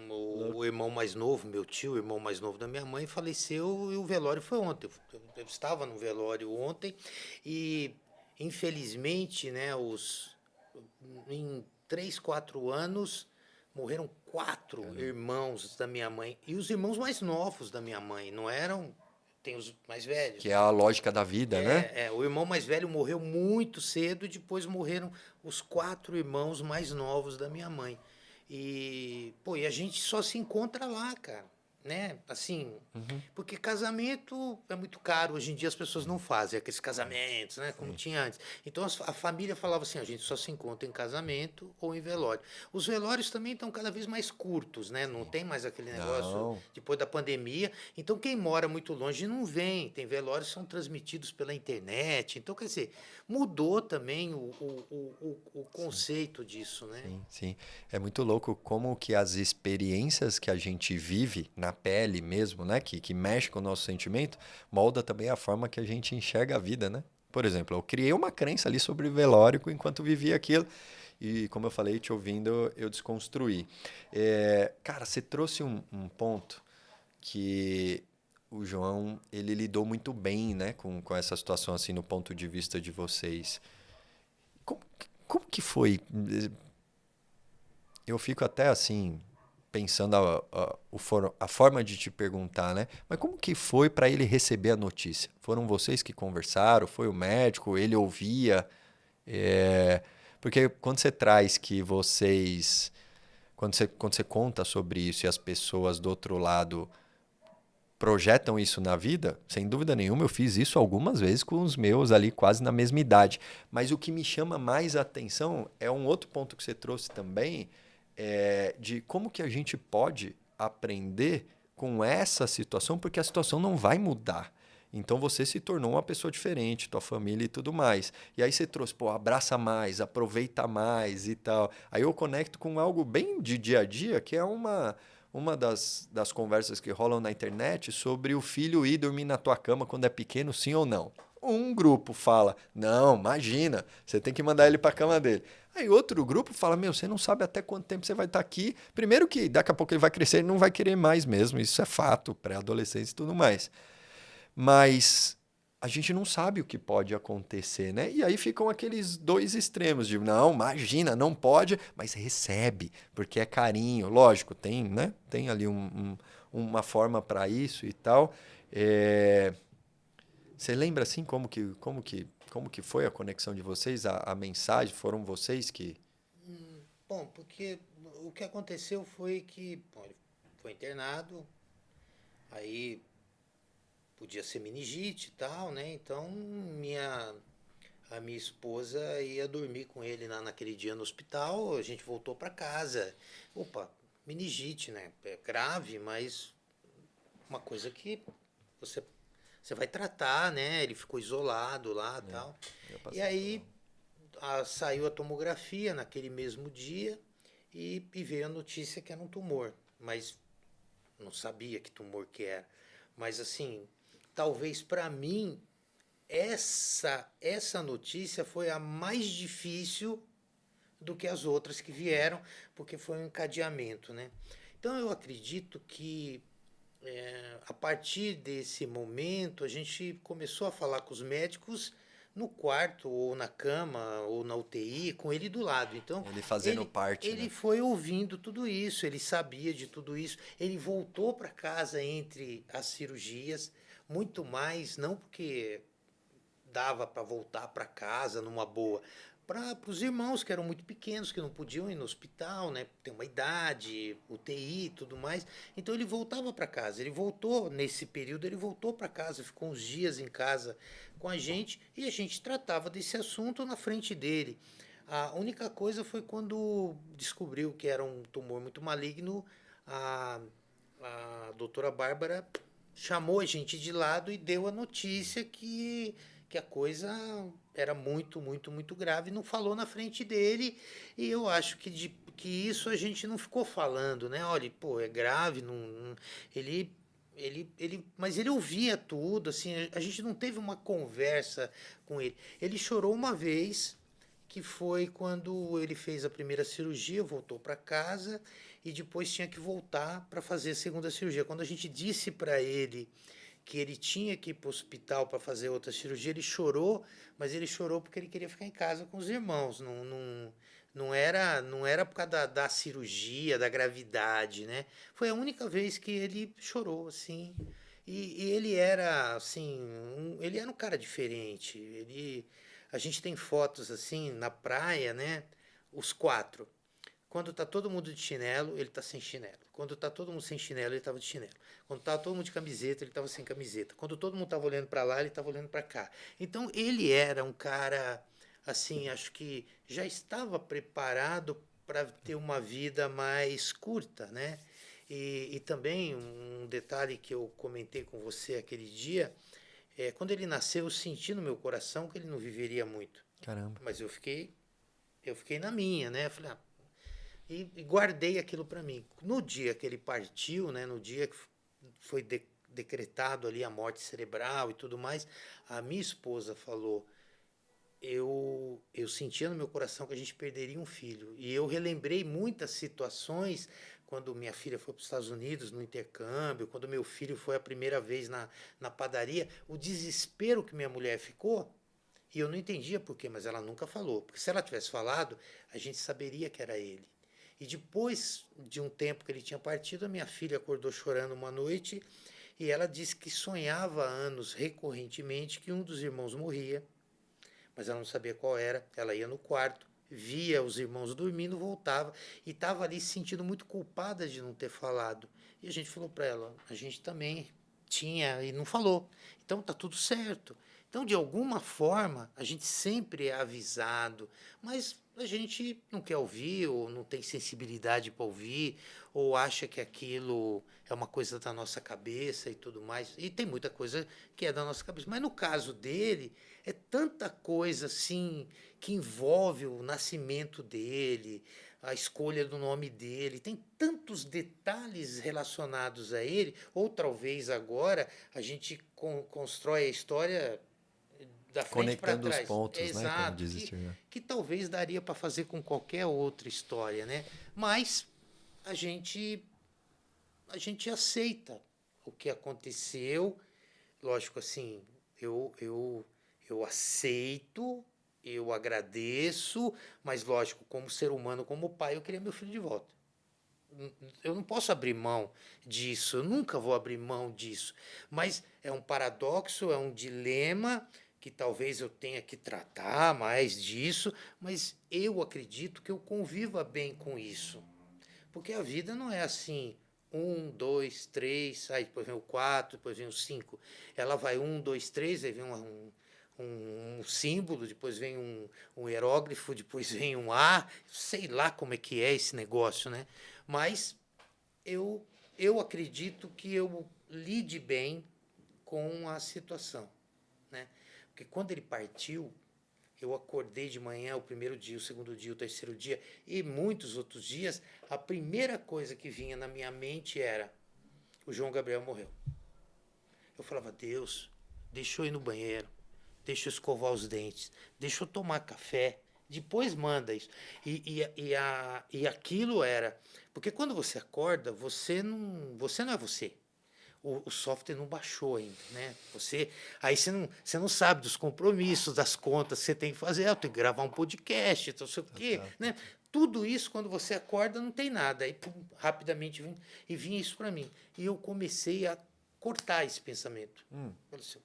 S1: o irmão mais novo, meu tio, o irmão mais novo da minha mãe, faleceu e o velório foi ontem. Eu estava no velório ontem e, infelizmente, né, em 3, 4 anos, morreram 4 irmãos da minha mãe. E os irmãos mais novos da minha mãe, não eram... Tem os mais velhos.
S2: Que é a lógica da vida, né?
S1: O irmão mais velho morreu muito cedo e depois morreram os 4 irmãos mais novos da minha mãe. E, pô, e a gente só se encontra lá, cara. Né? Assim, porque casamento é muito caro. Hoje em dia as pessoas não fazem aqueles casamentos, né? Como tinha antes. Então a família falava assim: a gente só se encontra em casamento ou em velório. Os velórios também estão cada vez mais curtos, né? Não tem mais aquele negócio depois da pandemia. Então quem mora muito longe não vem. Tem velórios que são transmitidos pela internet. Então, quer dizer, mudou também o conceito disso, né?
S2: Sim, sim. É muito louco como que as experiências que a gente vive na pele mesmo, né? Que mexe com o nosso sentimento, molda também a forma que a gente enxerga a vida, né? Por exemplo, eu criei uma crença ali sobre velório enquanto vivia aquilo. E como eu falei, te ouvindo, eu desconstruí. Cara, você trouxe um ponto que o João, ele lidou muito bem, né? Com essa situação, assim, no ponto de vista de vocês. Como que foi? Eu fico até assim, pensando a forma de te perguntar, né? Mas como que foi para ele receber a notícia? Foram vocês que conversaram? Foi o médico? Ele ouvia? Porque quando você traz que vocês... Quando você conta sobre isso e as pessoas do outro lado projetam isso na vida, sem dúvida nenhuma, eu fiz isso algumas vezes com os meus ali quase na mesma idade. Mas o que me chama mais a atenção é um outro ponto que você trouxe também, de como que a gente pode aprender com essa situação, porque a situação não vai mudar. Então você se tornou uma pessoa diferente, tua família e tudo mais. E aí você trouxe, pô, abraça mais, aproveita mais e tal. Aí eu conecto com algo bem de dia a dia, que é uma das conversas que rolam na internet sobre o filho ir dormir na tua cama quando é pequeno, sim ou não. Um grupo fala, não, imagina, você tem que mandar ele para a cama dele. Aí outro grupo fala, meu, você não sabe até quanto tempo você vai estar aqui. Primeiro que daqui a pouco ele vai crescer e não vai querer mais mesmo, isso é fato, pré-adolescência e tudo mais. Mas a gente não sabe o que pode acontecer, né? E aí ficam aqueles dois extremos de, não, imagina, não pode, mas recebe, porque é carinho. Lógico, tem, né? Tem ali uma forma para isso e tal. Você lembra, assim, como que foi a conexão de vocês, a mensagem? Foram vocês que...
S1: Bom, porque o que aconteceu foi que ele foi internado, aí... podia ser meningite e tal, né? Então a minha esposa ia dormir com ele naquele dia no hospital, a gente voltou para casa. Opa, meningite, né? É grave, mas uma coisa que você vai tratar, né? Ele ficou isolado lá e tal. E aí saiu a tomografia naquele mesmo dia e veio a notícia que era um tumor, mas não sabia que tumor que era. Mas assim, talvez para mim essa notícia foi a mais difícil do que as outras que vieram, porque foi um encadeamento, né? Então eu acredito que a partir desse momento a gente começou a falar com os médicos no quarto ou na cama ou na UTI com ele do lado. Então
S2: Ele fazendo parte,
S1: ele
S2: né?
S1: foi ouvindo tudo isso, ele sabia de tudo isso, ele voltou para casa entre as cirurgias, muito mais não porque dava para voltar para casa numa boa. Para os irmãos que eram muito pequenos, que não podiam ir no hospital, né? Tem uma idade, UTI e tudo mais. Então ele voltava para casa. Ele voltou, nesse período, ele voltou para casa, ficou uns dias em casa com a gente e a gente tratava desse assunto na frente dele. A única coisa foi quando descobriu que era um tumor muito maligno, a, a doutora Bárbara chamou a gente de lado e deu a notícia que a coisa era muito, muito, muito grave, não falou na frente dele, e eu acho que isso a gente não ficou falando, né? Olha, pô, é grave, ele, mas ele ouvia tudo, assim, a gente não teve uma conversa com ele. Ele chorou uma vez, que foi quando ele fez a primeira cirurgia, voltou para casa e depois tinha que voltar para fazer a segunda cirurgia. Quando a gente disse para ele que ele tinha que ir para o hospital para fazer outra cirurgia, ele chorou, mas ele chorou porque ele queria ficar em casa com os irmãos. Não era por causa da cirurgia, da gravidade, né? Foi a única vez que ele chorou, assim. E ele era, assim, ele era um cara diferente. A gente tem fotos, assim, na praia, né? Os quatro. Quando tá todo mundo de chinelo, ele tá sem chinelo. Quando tá todo mundo sem chinelo, ele tava de chinelo. Quando tava todo mundo de camiseta, ele tava sem camiseta. Quando todo mundo tava olhando para lá, ele tava olhando para cá. Então ele era um cara assim, acho que já estava preparado para ter uma vida mais curta, né? E também um detalhe que eu comentei com você aquele dia, quando ele nasceu, eu senti no meu coração que ele não viveria muito.
S2: Caramba.
S1: Mas eu fiquei na minha, né? Eu falei, e guardei aquilo para mim. No dia que ele partiu, né, no dia que foi decretado ali a morte cerebral e tudo mais, a minha esposa falou: eu sentia no meu coração que a gente perderia um filho. E eu relembrei muitas situações quando minha filha foi para os Estados Unidos no intercâmbio, quando meu filho foi a primeira vez na padaria, o desespero que minha mulher ficou. E eu não entendia por quê, mas ela nunca falou. Porque se ela tivesse falado, a gente saberia que era ele. E depois de um tempo que ele tinha partido, a minha filha acordou chorando uma noite e ela disse que sonhava há anos recorrentemente que um dos irmãos morria, mas ela não sabia qual era. Ela ia no quarto, via os irmãos dormindo, voltava e estava ali se sentindo muito culpada de não ter falado. E a gente falou para ela: a gente também tinha e não falou. Então tá tudo certo. Então, de alguma forma, a gente sempre é avisado, mas a gente não quer ouvir, ou não tem sensibilidade para ouvir, ou acha que aquilo é uma coisa da nossa cabeça e tudo mais. E tem muita coisa que é da nossa cabeça. Mas no caso dele, é tanta coisa assim que envolve o nascimento dele, a escolha do nome dele, tem tantos detalhes relacionados a ele, ou talvez agora a gente constrói a história da frente para
S2: Conectando os
S1: trás.
S2: pontos, né? Como
S1: Exato,
S2: diz
S1: que,
S2: Steve.
S1: que talvez daria para fazer com qualquer outra história, né? Mas a gente a gente aceita o que aconteceu. Lógico, assim, eu aceito, eu agradeço, mas lógico, como ser humano, como pai, eu queria meu filho de volta. Eu não posso abrir mão disso, eu nunca vou abrir mão disso. Mas é um paradoxo, é um dilema que talvez eu tenha que tratar mais disso, mas eu acredito que eu conviva bem com isso. Porque a vida não é assim, um, dois, três, aí depois vem o quatro, depois vem o cinco. Ela vai um, dois, três, aí vem um símbolo, depois vem um hieróglifo, depois vem um A, sei lá como é que é esse negócio, né? Mas eu, eu acredito que eu lide bem com a situação, né? Porque quando ele partiu, eu acordei de manhã, o primeiro dia, o segundo dia, o terceiro dia e muitos outros dias, a primeira coisa que vinha na minha mente era: o João Gabriel morreu. Eu falava: Deus, deixa eu ir no banheiro, deixa eu escovar os dentes, deixa eu tomar café, depois manda isso. E aquilo era... Porque quando você acorda, você não é você. O software não baixou ainda, né? Aí você não sabe dos compromissos, das contas que você tem que fazer. Eu tenho que gravar um podcast, não sei o quê, né? Tudo isso, quando você acorda, não tem nada. Aí, pum, rapidamente, vinha isso para mim. E eu comecei a cortar esse pensamento. Falei assim: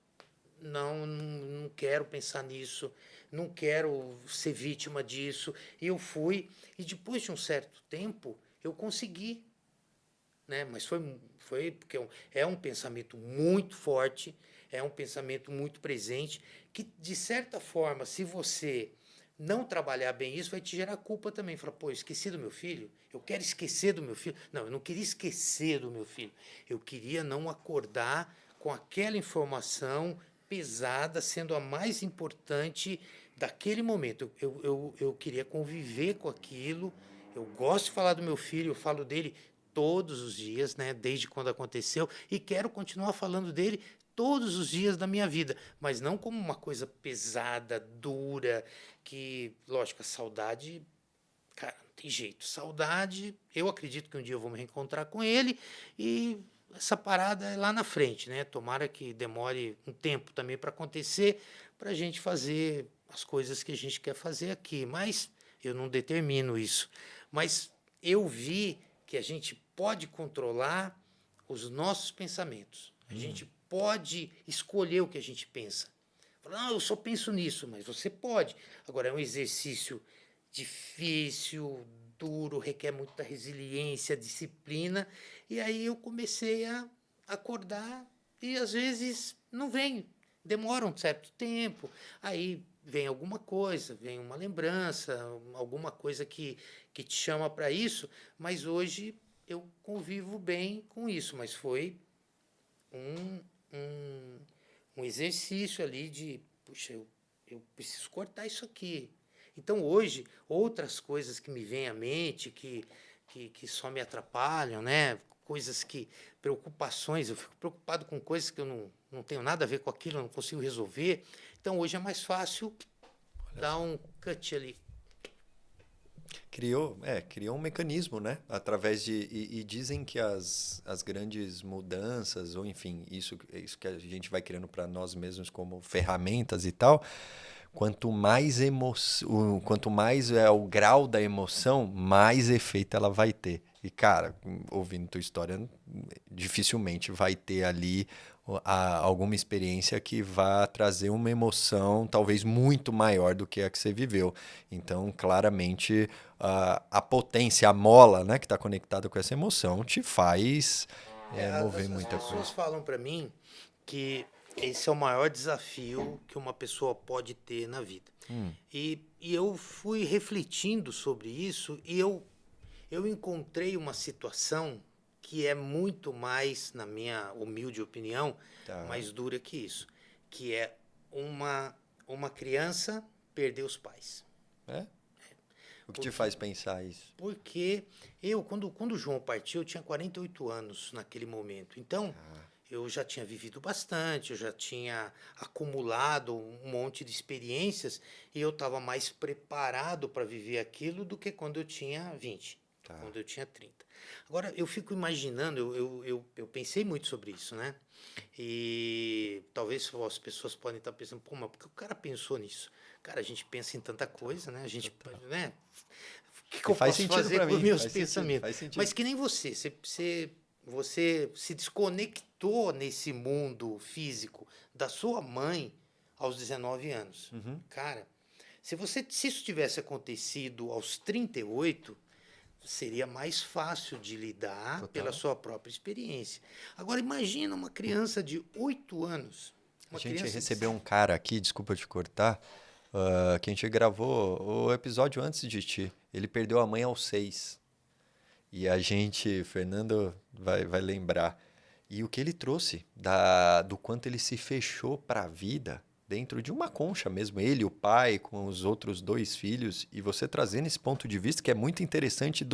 S1: não quero pensar nisso, não quero ser vítima disso. E eu fui, e depois de um certo tempo, eu consegui, né? Mas foi porque é um pensamento muito forte, é um pensamento muito presente, que, de certa forma, se você não trabalhar bem isso, vai te gerar culpa também. Fala: pô, esqueci do meu filho, eu quero esquecer do meu filho. Não, eu não queria esquecer do meu filho, eu queria não acordar com aquela informação pesada sendo a mais importante daquele momento. Eu queria conviver com aquilo. Eu gosto de falar do meu filho, eu falo dele todos os dias, né, desde quando aconteceu, e quero continuar falando dele todos os dias da minha vida, mas não como uma coisa pesada, dura, que, lógico, a saudade, cara, não tem jeito. Saudade, eu acredito que um dia eu vou me reencontrar com ele, e essa parada é lá na frente, né? Tomara que demore um tempo também para acontecer, para a gente fazer as coisas que a gente quer fazer aqui, mas eu não determino isso. Mas eu vi que a gente pode controlar os nossos pensamentos. A gente pode escolher o que a gente pensa. Não, eu só penso nisso, mas você pode. Agora, é um exercício difícil, duro, requer muita resiliência, disciplina. E aí eu comecei a acordar e às vezes não vem, demora um certo tempo. Aí vem alguma coisa, vem uma lembrança, alguma coisa que te chama para isso, mas hoje eu convivo bem com isso. Mas foi um, um, um exercício ali de: puxa, eu preciso cortar isso aqui. Então, hoje, outras coisas que me vêm à mente, que só me atrapalham, né? Preocupações, eu fico preocupado com coisas que eu não tenho nada a ver com aquilo, eu não consigo resolver. Então, hoje é mais fácil dar um cut ali.
S2: Criou um mecanismo, né? Através de. E dizem que as grandes mudanças, ou enfim, isso que a gente vai criando para nós mesmos como ferramentas e tal, quanto mais quanto mais é o grau da emoção, mais efeito ela vai ter. E, cara, ouvindo tua história, dificilmente vai ter ali alguma experiência que vá trazer uma emoção talvez muito maior do que a que você viveu. Então, claramente, a potência, a mola, né, que está conectada com essa emoção te faz mover muita coisa.
S1: As pessoas falam para mim que esse é o maior desafio que uma pessoa pode ter na vida. E eu fui refletindo sobre isso e eu encontrei uma situação que é muito mais, na minha humilde opinião, mais dura que isso, que é uma criança perder os pais.
S2: É? O que te faz pensar isso?
S1: Porque quando o João partiu, eu tinha 48 anos naquele momento. Então, eu já tinha vivido bastante, eu já tinha acumulado um monte de experiências e eu estava mais preparado para viver aquilo do que quando eu tinha 20, quando eu tinha 30. Agora, eu fico imaginando, eu pensei muito sobre isso, né? E talvez as pessoas podem estar pensando: pô, mas por que o cara pensou nisso? Cara, a gente pensa em tanta coisa, né? A gente, né? O que eu posso fazer com meus pensamentos? Mas que nem você se desconectou nesse mundo físico da sua mãe aos 19 anos. Cara, se isso tivesse acontecido aos 38, seria mais fácil de lidar pela sua própria experiência. Agora, imagina uma criança de 8 anos.
S2: A gente recebeu um cara aqui, desculpa te cortar, que a gente gravou o episódio antes de ti. Ele perdeu a mãe aos 6. E a gente, Fernando vai lembrar. E o que ele trouxe do quanto ele se fechou para a vida, dentro de uma concha mesmo, ele, o pai, com os outros 2 filhos, e você trazendo esse ponto de vista que é muito interessante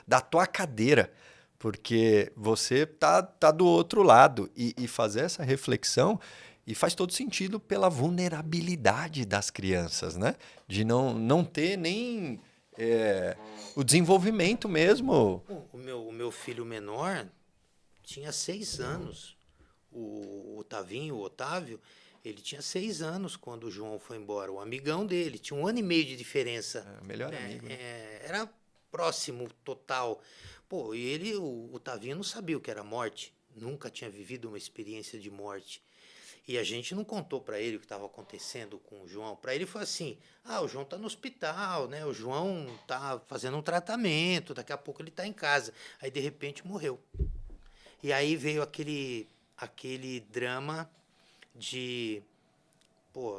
S2: da tua cadeira, porque você tá do outro lado, e fazer essa reflexão, e faz todo sentido pela vulnerabilidade das crianças, né? De não ter nem o desenvolvimento mesmo.
S1: O meu filho menor tinha 6 anos. O Tavinho, o Otávio, ele tinha 6 anos quando o João foi embora. O amigão dele, tinha 1 ano e meio de diferença.
S2: Melhor amigo. Né?
S1: Era próximo, total. Pô, e ele, o Tavinho não sabia o que era morte. Nunca tinha vivido uma experiência de morte. E a gente não contou para ele o que estava acontecendo com o João. Para ele foi assim: o João está no hospital, né? O João está fazendo um tratamento, daqui a pouco ele está em casa. Aí de repente morreu. E aí veio aquele drama de,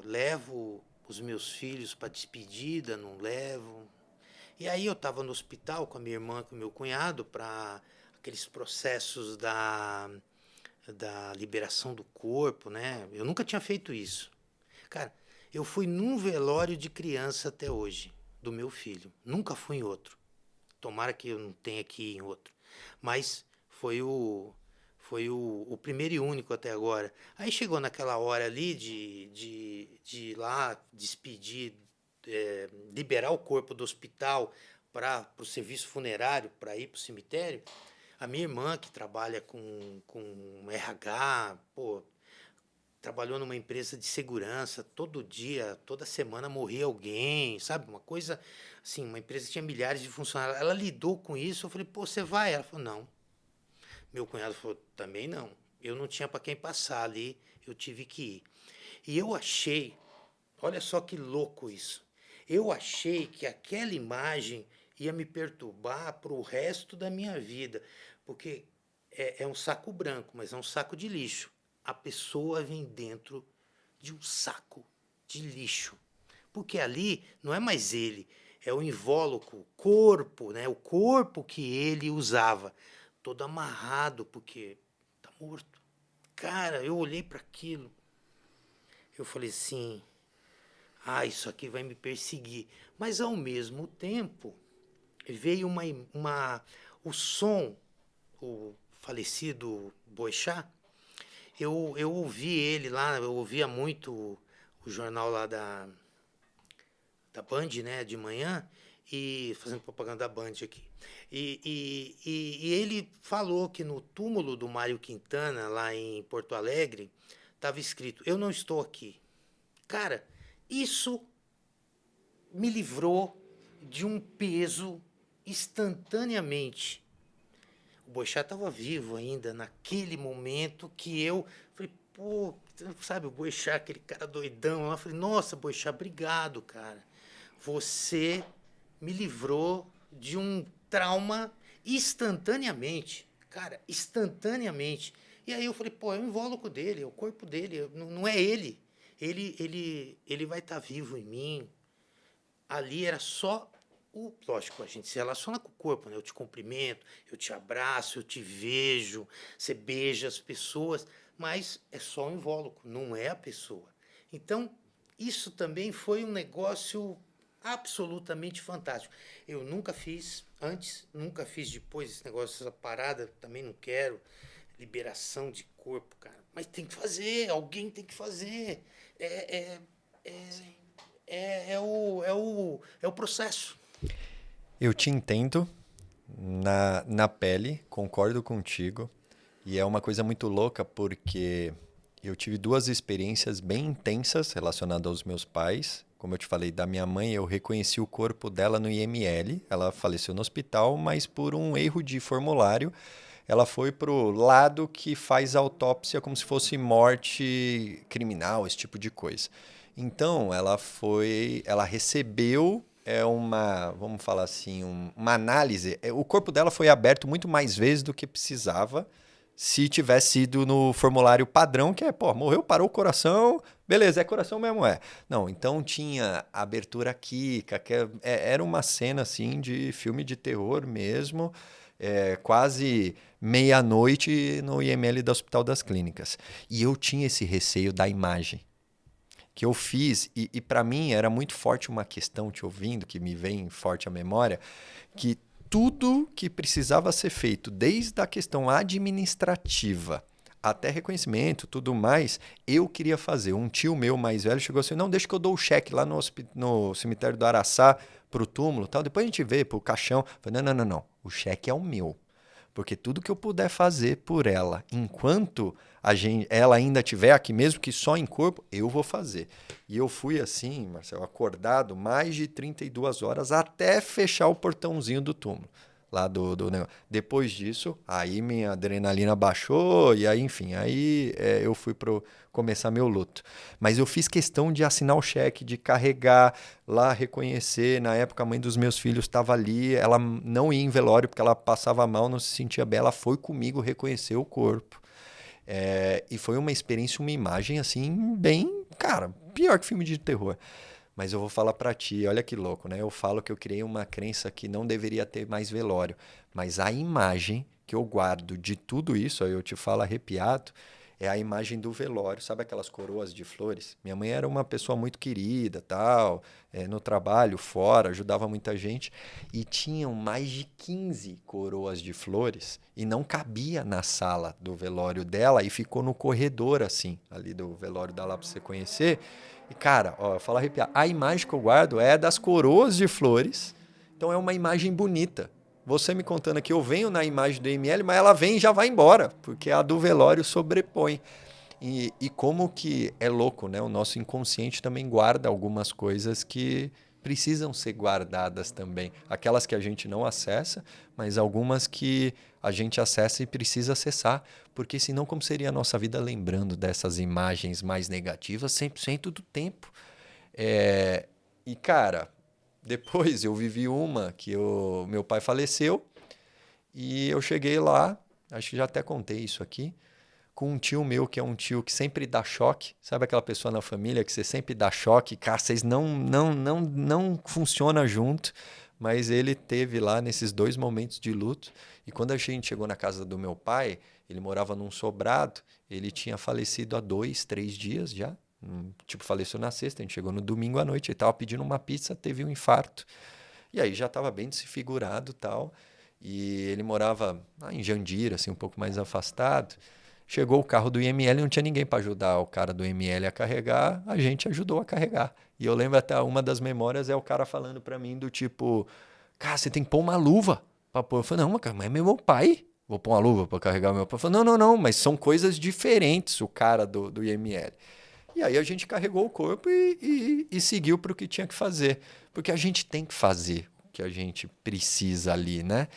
S1: levo os meus filhos para despedida, não levo. E aí eu estava no hospital com a minha irmã, com o meu cunhado, para aqueles processos da liberação do corpo, né? Eu nunca tinha feito isso. Cara, eu fui num velório de criança até hoje, do meu filho. Nunca fui em outro. Tomara que eu não tenha que ir em outro. Mas foi o primeiro e único até agora. Aí chegou naquela hora ali de ir lá despedir, liberar o corpo do hospital para o serviço funerário, para ir para o cemitério. A minha irmã, que trabalha com RH, trabalhou numa empresa de segurança, todo dia, toda semana morria alguém, sabe? Uma coisa assim, uma empresa que tinha milhares de funcionários. Ela lidou com isso, eu falei, você vai? Ela falou, não. Meu cunhado falou, também não. Eu não tinha para quem passar ali, eu tive que ir. E eu achei, olha só que louco isso, eu achei que aquela imagem ia me perturbar para o resto da minha vida, porque é um saco branco, mas é um saco de lixo. A pessoa vem dentro de um saco de lixo, porque ali não é mais ele, é o invólucro, o corpo, né? O corpo que ele usava, todo amarrado, porque tá morto. Cara, eu olhei para aquilo, eu falei assim, isso aqui vai me perseguir. Mas ao mesmo tempo, veio o som, o falecido Boechat, eu ouvi ele lá, eu ouvia muito o jornal lá da Band, né, de manhã, e fazendo propaganda da Band aqui. E ele falou que no túmulo do Mário Quintana, lá em Porto Alegre, estava escrito, eu não estou aqui. Cara, isso me livrou de um peso instantaneamente. O Boechat estava vivo ainda naquele momento que eu falei, sabe, o Boechat, aquele cara doidão. Eu falei, nossa, Boechat, obrigado, cara. Você me livrou de um trauma instantaneamente. Cara, instantaneamente. E aí eu falei, é o invólucro dele, é o corpo dele, não é ele. Ele vai estar vivo em mim. Ali era só lógico, a gente se relaciona com o corpo, né? Eu te cumprimento, eu te abraço, eu te vejo, você beija as pessoas, mas é só um invólucro, não é a pessoa. Então, isso também foi um negócio absolutamente fantástico. Eu nunca fiz antes, nunca fiz depois esse negócio, essa parada, também não quero. Liberação de corpo, cara. Mas tem que fazer, alguém tem que fazer. É o processo.
S2: Eu te entendo na pele, concordo contigo. E é uma coisa muito louca porque eu tive 2 experiências bem intensas relacionadas aos meus pais. Como eu te falei, da minha mãe, eu reconheci o corpo dela no IML. Ela faleceu no hospital, mas por um erro de formulário, ela foi pro lado que faz autópsia como se fosse morte criminal, esse tipo de coisa. Então, ela recebeu vamos falar assim, uma análise. O corpo dela foi aberto muito mais vezes do que precisava se tivesse sido no formulário padrão, que morreu, parou o coração, beleza, é coração mesmo, é. Não, então tinha abertura química, era uma cena assim de filme de terror mesmo, quase meia-noite no IML do Hospital das Clínicas. E eu tinha esse receio da imagem. que eu fiz, e para mim era muito forte uma questão, te ouvindo, que me vem forte à memória, que tudo que precisava ser feito, desde a questão administrativa até reconhecimento, tudo mais, eu queria fazer. Um tio meu mais velho chegou assim, não, deixa que eu dou o cheque lá no cemitério do Araçá pro túmulo, tal. Depois a gente vê pro caixão. Eu falei, não, o cheque é o meu. Porque tudo que eu puder fazer por ela, enquanto ela ainda estiver aqui, mesmo que só em corpo, eu vou fazer. E eu fui assim, Marcelo, acordado mais de 32 horas até fechar o portãozinho do túmulo. Lá do negócio. Depois disso, aí minha adrenalina baixou e aí, enfim, aí eu fui pro começar meu luto. Mas eu fiz questão de assinar o cheque, de carregar lá, reconhecer. Na época, a mãe dos meus filhos estava ali, ela não ia em velório porque ela passava mal, não se sentia bem. Ela foi comigo reconhecer o corpo. E foi uma experiência, uma imagem assim, bem, cara, pior que filme de terror. Mas eu vou falar pra ti, olha que louco, né? Eu falo que eu criei uma crença que não deveria ter mais velório. Mas a imagem que eu guardo de tudo isso, aí eu te falo arrepiado, é a imagem do velório. Sabe aquelas coroas de flores? Minha mãe era uma pessoa muito querida, tal, no trabalho, fora, ajudava muita gente. E tinham mais de 15 coroas de flores e não cabia na sala do velório dela e ficou no corredor, assim, ali do velório dela pra você conhecer. E, cara, ó, eu falo arrepiar. A imagem que eu guardo é das coroas de flores. Então é uma imagem bonita. Você me contando aqui, eu venho na imagem do ML, mas ela vem e já vai embora, porque a do velório sobrepõe. E como que é louco, né? O nosso inconsciente também guarda algumas coisas que precisam ser guardadas também. Aquelas que a gente não acessa, mas algumas que a gente acessa e precisa acessar. Porque senão, como seria a nossa vida lembrando dessas imagens mais negativas 100% do tempo? E, cara, depois eu vivi uma que meu pai faleceu e eu cheguei lá, acho que já até contei isso aqui, com um tio meu, que é um tio que sempre dá choque. Sabe aquela pessoa na família que você sempre dá choque? Cara, vocês não funcionam junto. Mas ele teve lá nesses 2 momentos de luto. E quando a gente chegou na casa do meu pai, ele morava num sobrado. Ele tinha falecido há 2, 3 dias já. Tipo, faleceu na sexta. A gente chegou no domingo à noite. Ele estava pedindo uma pizza, teve um infarto. E aí já estava bem desfigurado e tal. E ele morava lá em Jandira, assim, um pouco mais afastado. Chegou o carro do IML, não tinha ninguém para ajudar o cara do IML a carregar, a gente ajudou a carregar. E eu lembro até uma das memórias é o cara falando para mim do tipo, cara, você tem que pôr uma luva para pôr. Eu falei, não, cara, mas é meu pai. Vou pôr uma luva para carregar o meu pai. Eu falei, não, mas são coisas diferentes o cara do IML. E aí a gente carregou o corpo e seguiu para o que tinha que fazer. Porque a gente tem que fazer o que a gente precisa ali, né?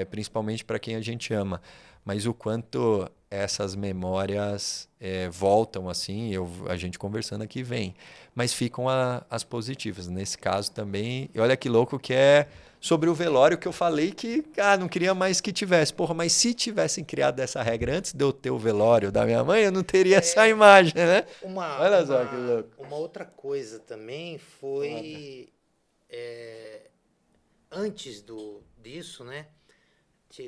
S2: Principalmente para quem a gente ama. Mas o quanto essas memórias voltam assim, a gente conversando aqui vem. Mas ficam as positivas. Nesse caso também, e olha que louco que é sobre o velório que eu falei que não queria mais que tivesse. Porra, mas se tivessem criado essa regra antes de eu ter o velório da minha mãe, eu não teria essa imagem, né? Olha só que louco.
S1: Uma outra coisa também foi antes disso, né?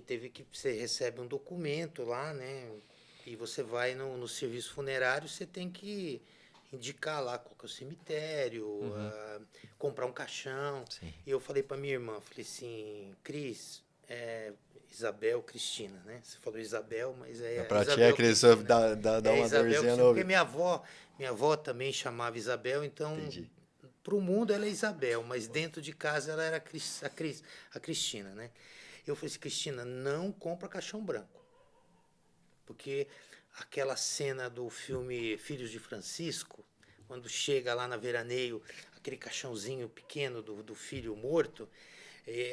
S1: Teve que você recebe um documento lá, né? E você vai no serviço funerário, você tem que indicar lá qual que é o cemitério, comprar um caixão.
S2: Sim.
S1: E eu falei para minha irmã, falei assim, Cris, Isabel Cristina, né? Você falou Isabel, mas
S2: Pra ti
S1: Isabel
S2: é Cris,
S1: Cristina.
S2: dá uma
S1: Isabel
S2: dorzinha
S1: Cristina,
S2: no
S1: porque
S2: ouvido.
S1: minha avó também chamava Isabel, então
S2: Entendi.
S1: pro mundo ela é Isabel, mas dentro de casa ela era a Cristina, né? Eu falei assim, Cristina, não compra caixão branco. Porque aquela cena do filme Filhos de Francisco, quando chega lá na veraneio, aquele caixãozinho pequeno do filho morto,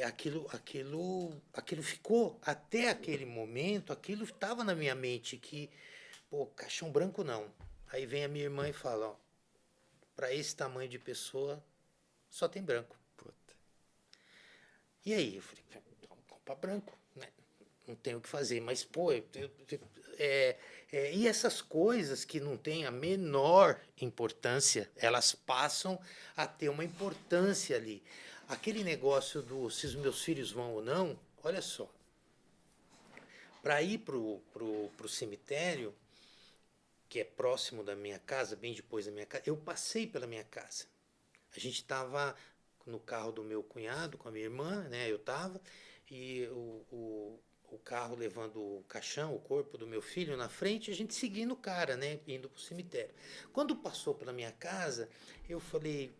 S1: aquilo ficou, até aquele momento, aquilo estava na minha mente, que, pô, caixão branco não. Aí vem a minha irmã e fala, ó, para esse tamanho de pessoa, só tem branco.
S2: Puta.
S1: E aí, eu falei, vamos comprar branco, né? Não tem o que fazer, mas, pô, e essas coisas que não têm a menor importância, elas passam a ter uma importância ali. Aquele negócio se os meus filhos vão ou não, olha só, para ir pro cemitério, que é próximo da minha casa, bem depois da minha casa, eu passei pela minha casa. A gente estava no carro do meu cunhado com a minha irmã, né? Eu estava, e o carro levando o caixão, o corpo do meu filho na frente, a gente seguindo o cara, né? Indo para o cemitério. Quando passou pela minha casa, eu falei,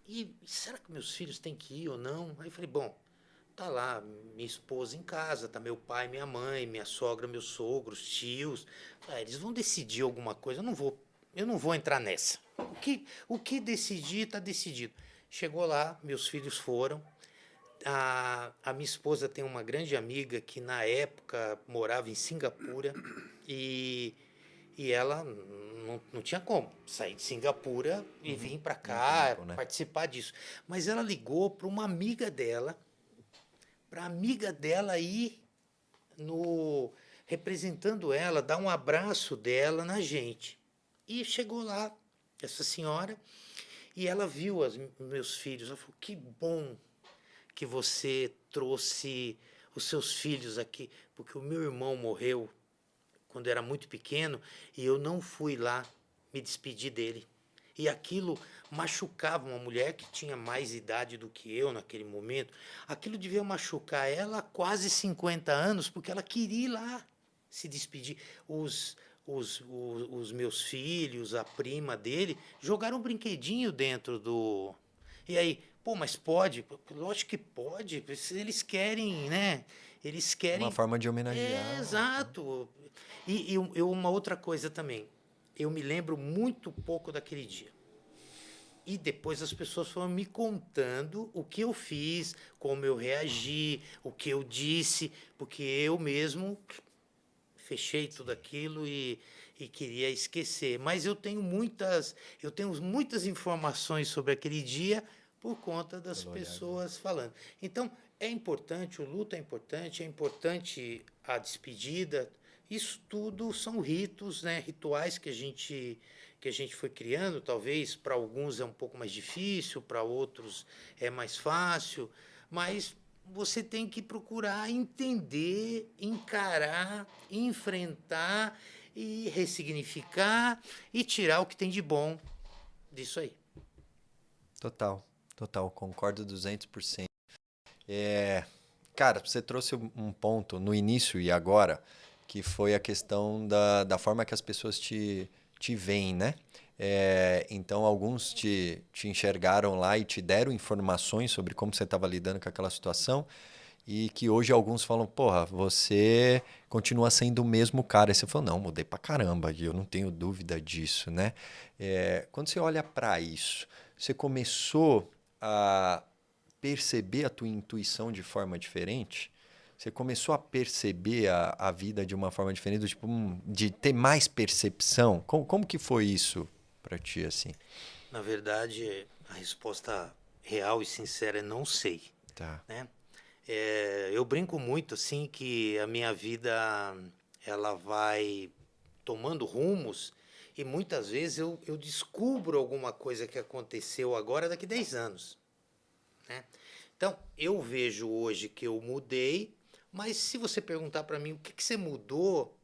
S1: e será que meus filhos têm que ir ou não? Aí eu falei, bom, tá lá minha esposa em casa, tá meu pai, minha mãe, minha sogra, meus sogros, tios. Eles vão decidir alguma coisa, eu não vou entrar nessa. O que decidir, está decidido. Chegou lá, meus filhos foram. A minha esposa tem uma grande amiga que na época morava em Singapura e, e ela não tinha como sair de Singapura e vir para cá
S2: tempo, né?
S1: participar disso. Mas ela ligou para uma amiga dela, para a amiga dela ir no representando ela, dar um abraço dela na gente. E chegou lá essa senhora e ela viu meus filhos. Ela falou: que bom que você trouxe os seus filhos aqui, porque o meu irmão morreu quando era muito pequeno e eu não fui lá me despedir dele. E aquilo machucava uma mulher que tinha mais idade do que eu naquele momento. Aquilo devia machucar ela há quase 50 anos, porque ela queria ir lá se despedir. Os meus filhos, a prima dele, jogaram um brinquedinho dentro do. E aí, pô, mas pode? Lógico que pode. Eles querem, né? Eles
S2: Uma
S1: querem.
S2: forma de homenagear.
S1: Exato. Uma outra coisa também. Eu me lembro muito pouco daquele dia. E depois as pessoas foram me contando o que eu fiz, como eu reagi, o que eu disse, porque eu mesmo fechei tudo aquilo e queria esquecer. Mas eu tenho muitas informações sobre aquele dia por conta das pessoas falando. Então, é importante, o luto é importante a despedida. Isso tudo são ritos, né? Rituais que a gente foi criando. Talvez para alguns é um pouco mais difícil, para outros é mais fácil, mas você tem que procurar entender, encarar, enfrentar e ressignificar e tirar o que tem de bom disso aí.
S2: Total, total, concordo 200%. Cara, você trouxe um ponto no início e agora, que foi a questão da forma que as pessoas te veem, né? Então, alguns te enxergaram lá e te deram informações sobre como você estava lidando com aquela situação e que hoje alguns falam, porra, você continua sendo o mesmo cara. E você falou, não, mudei pra caramba, e eu não tenho dúvida disso, né? Quando você olha para isso, você começou a perceber a tua intuição de forma diferente? Você começou a perceber a vida de uma forma diferente, tipo, de ter mais percepção? Como que foi isso para ti, assim?
S1: Na verdade, a resposta real e sincera é não sei,
S2: Tá.
S1: né? Eu brinco muito assim que a minha vida ela vai tomando rumos e muitas vezes eu descubro alguma coisa que aconteceu agora daqui 10 anos, né? Então, eu vejo hoje que eu mudei, mas se você perguntar para mim o que você mudou,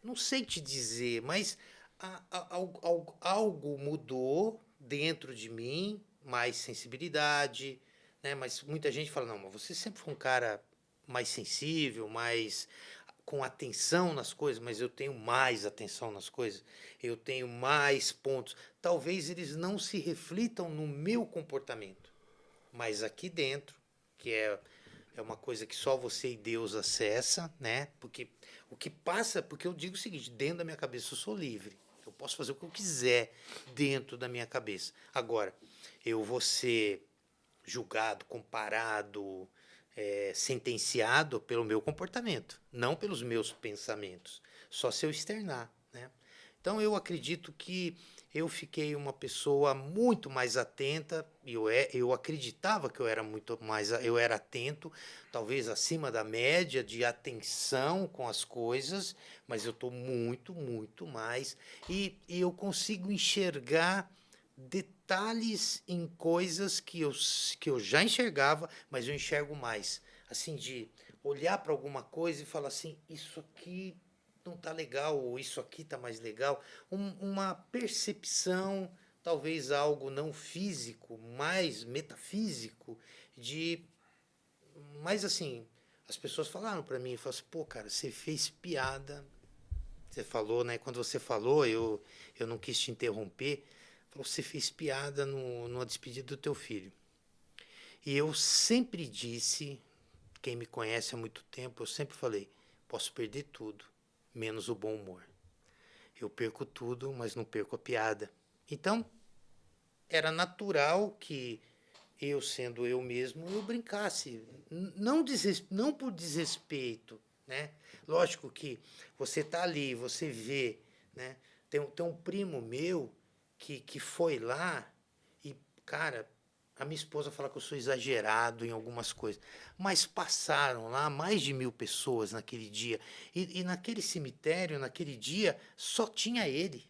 S1: não sei te dizer, mas algo mudou dentro de mim, mais sensibilidade, né? Mas muita gente fala, não, mas você sempre foi um cara mais sensível, mais com atenção nas coisas, mas eu tenho mais atenção nas coisas, eu tenho mais pontos. Talvez eles não se reflitam no meu comportamento, mas aqui dentro, que é uma coisa que só você e Deus acessa, né? Porque o que passa, porque eu digo o seguinte, dentro da minha cabeça eu sou livre. Eu posso fazer o que eu quiser dentro da minha cabeça. Agora, eu vou ser julgado, comparado, sentenciado pelo meu comportamento, não pelos meus pensamentos. Só se eu externar, né? Então eu acredito que eu fiquei uma pessoa muito mais atenta, e eu acreditava que eu era atento, talvez acima da média de atenção com as coisas, mas eu estou muito, muito mais, e eu consigo enxergar detalhes em coisas que eu já enxergava, mas eu enxergo mais, assim, de olhar para alguma coisa e falar assim, isso aqui não tá legal, ou isso aqui tá mais legal. Uma percepção, talvez algo não físico, mais metafísico, mas assim, as pessoas falaram para mim, falaram assim, pô, cara, você fez piada. Você falou, né? Quando você falou, eu não quis te interromper. Falou, você fez piada numa despedida do teu filho. E eu sempre disse, quem me conhece há muito tempo, eu sempre falei, posso perder tudo, menos o bom humor. Eu perco tudo, mas não perco a piada. Então, era natural que eu, sendo eu mesmo, eu brincasse. Não por desrespeito, né? Lógico que você tá ali, você vê, né? Tem um primo meu que foi lá e, cara, a minha esposa fala que eu sou exagerado em algumas coisas, mas passaram lá mais de 1.000 pessoas naquele dia. E naquele cemitério, naquele dia, só tinha ele.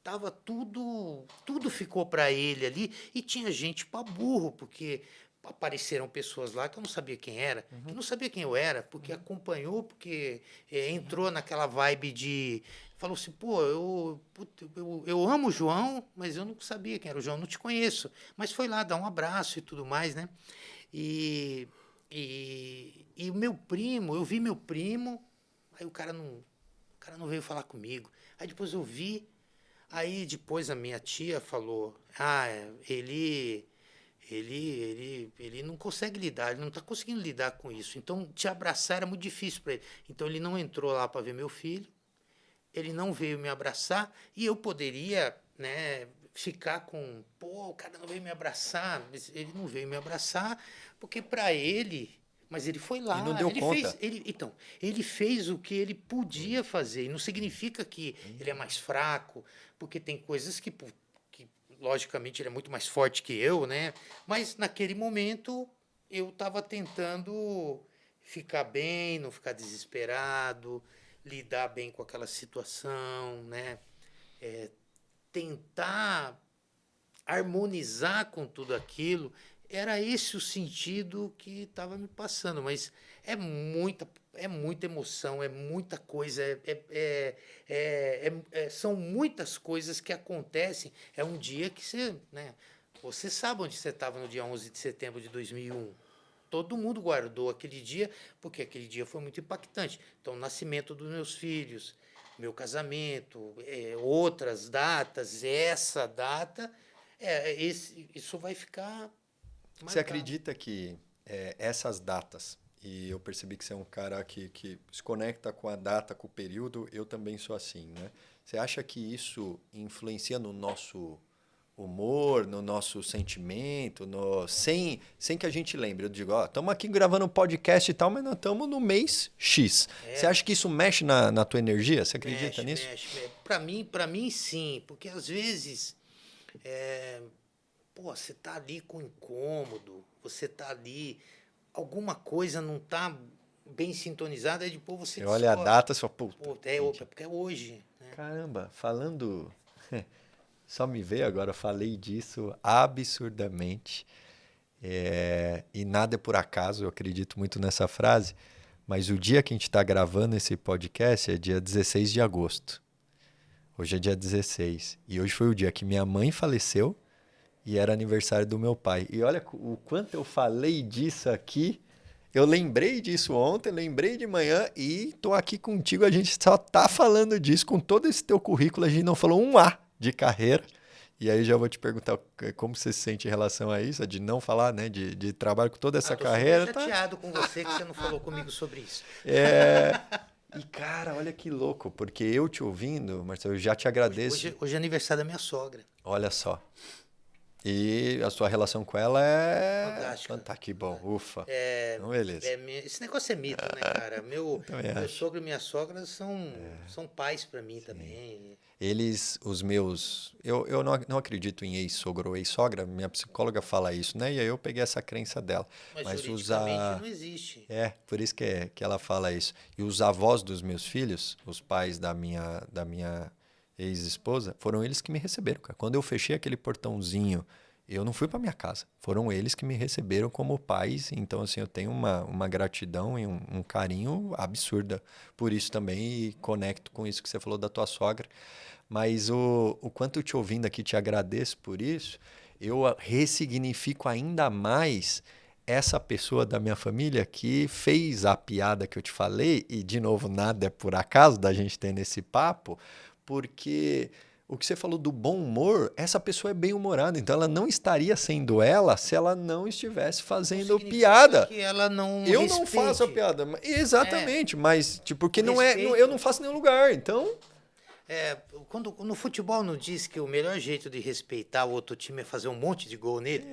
S1: Tava tudo ficou para ele ali e tinha gente para burro, porque apareceram pessoas lá que eu não sabia quem era, que não sabia quem eu era, porque acompanhou, porque entrou naquela vibe de falou assim, pô, eu amo o João, mas eu não sabia quem era o João, não te conheço, mas foi lá dar um abraço e tudo mais, né? E o meu primo, eu vi meu primo, aí o cara não veio falar comigo. Aí depois eu vi. Aí depois a minha tia falou, ele não consegue lidar, ele não está conseguindo lidar com isso. Então te abraçar era muito difícil para ele. Então ele não entrou lá para ver meu filho, ele não veio me abraçar e eu poderia, né, ficar com, pô, o cara não veio me abraçar, mas ele não veio me abraçar porque para ele, mas ele foi lá,
S2: E não deu conta.
S1: Ele fez o que ele podia fazer. E não significa que ele é mais fraco, porque tem coisas que logicamente ele é muito mais forte que eu, né? Mas naquele momento eu estava tentando ficar bem, não ficar desesperado, lidar bem com aquela situação, né? Tentar harmonizar com tudo aquilo. Era esse o sentido que estava me passando, mas é muita emoção, é muita coisa, são muitas coisas que acontecem. É um dia que você, né, você sabe onde você estava no dia 11 de setembro de 2001. Todo mundo guardou aquele dia, porque aquele dia foi muito impactante. Então, o nascimento dos meus filhos, meu casamento, outras datas, essa data, isso vai ficar
S2: Você
S1: marcado.
S2: acredita que essas datas, e eu percebi que você é um cara que se conecta com a data, com o período, eu também sou assim, né? Você acha que isso influencia no nosso humor, no nosso sentimento, sem que a gente lembre? Eu digo, ó, estamos aqui gravando um podcast e tal, mas nós estamos no mês X. Você acha que isso mexe na tua energia? Você acredita nisso?
S1: Mexe. Para mim, sim, porque às vezes você tá ali com incômodo, você tá ali, alguma coisa não tá bem sintonizada, aí depois você
S2: Você olha a data e fala, puta.
S1: porque é hoje, né?
S2: Caramba, falando... Só me veio agora, eu falei disso absurdamente. E nada é por acaso, eu acredito muito nessa frase. Mas o dia que a gente está gravando esse podcast é dia 16 de agosto. Hoje é dia 16. E hoje foi o dia que minha mãe faleceu e era aniversário do meu pai. E olha o quanto eu falei disso aqui. Eu lembrei disso ontem, lembrei de manhã e tô aqui contigo. A gente só tá falando disso. Com todo esse teu currículo, a gente não falou um A de carreira. E aí já vou te perguntar como você se sente em relação a isso, de não falar, né, de trabalho com toda essa carreira.
S1: Eu tô chateado com você que você não falou comigo sobre isso.
S2: E cara, olha que louco, porque eu te ouvindo, Marcelo, eu já te agradeço.
S1: Hoje é aniversário da minha sogra.
S2: Olha só. E a sua relação com ela é
S1: fantástica.
S2: Que bom, ufa. Então, beleza.
S1: Esse negócio é mito, né, cara? Meu sogro e minha sogra são pais para mim também.
S2: Eles, os meus... Eu não acredito em ex-sogro ou ex-sogra, minha psicóloga fala isso, né? E aí eu peguei essa crença dela.
S1: Mas juridicamente não existe.
S2: Por isso que ela fala isso. E os avós dos meus filhos, os pais da minha ex-esposa, foram eles que me receberam, cara. Quando eu fechei aquele portãozinho eu não fui para minha casa. Foram eles que me receberam como pais. Então, assim, eu tenho uma gratidão e um carinho absurda por isso também. E conecto com isso que você falou da tua sogra. Mas o quanto eu te ouvindo aqui, te agradeço por isso. Eu ressignifico ainda mais essa pessoa da minha família que fez a piada que eu te falei. E, de novo, nada é por acaso da gente ter nesse papo. Porque... o que você falou do bom humor, essa pessoa é bem-humorada, então ela não estaria sendo ela se ela não estivesse fazendo piada.
S1: Que ela não
S2: eu
S1: respeite.
S2: não faço a piada. Exatamente, mas tipo, porque não
S1: respeito.
S2: eu não faço em nenhum lugar, então...
S1: Quando no futebol não diz que o melhor jeito de respeitar o outro time é fazer um monte de gol nele,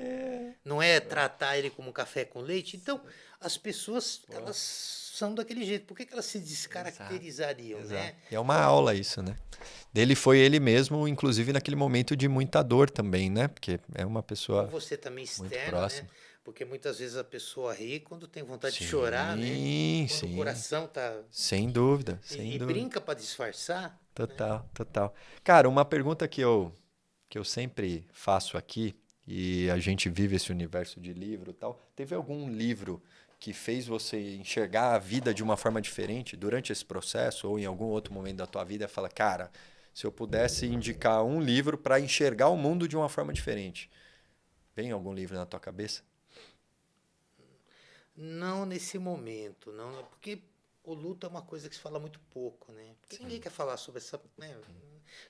S1: não é tratar ele como café com leite. Então, as pessoas, elas são daquele jeito. Por que elas se descaracterizariam, né?
S2: É uma aula isso, né? Dele foi ele mesmo, inclusive naquele momento de muita dor também, né? Porque é uma pessoa
S1: ou você também externa,
S2: muito próxima.
S1: né? Porque muitas vezes a pessoa ri quando tem vontade de chorar, né? Quando o coração tá...
S2: Sem dúvida,
S1: e brinca para disfarçar.
S2: Total, né? Total. Cara, uma pergunta que eu sempre faço aqui, e a gente vive esse universo de livro e tal, teve algum livro que fez você enxergar a vida de uma forma diferente durante esse processo ou em algum outro momento da tua vida e fala, cara, se eu pudesse indicar um livro para enxergar o mundo de uma forma diferente, vem algum livro na tua cabeça?
S1: Não nesse momento, não, porque o luto é uma coisa que se fala muito pouco, né? Porque ninguém quer falar sobre essa, né?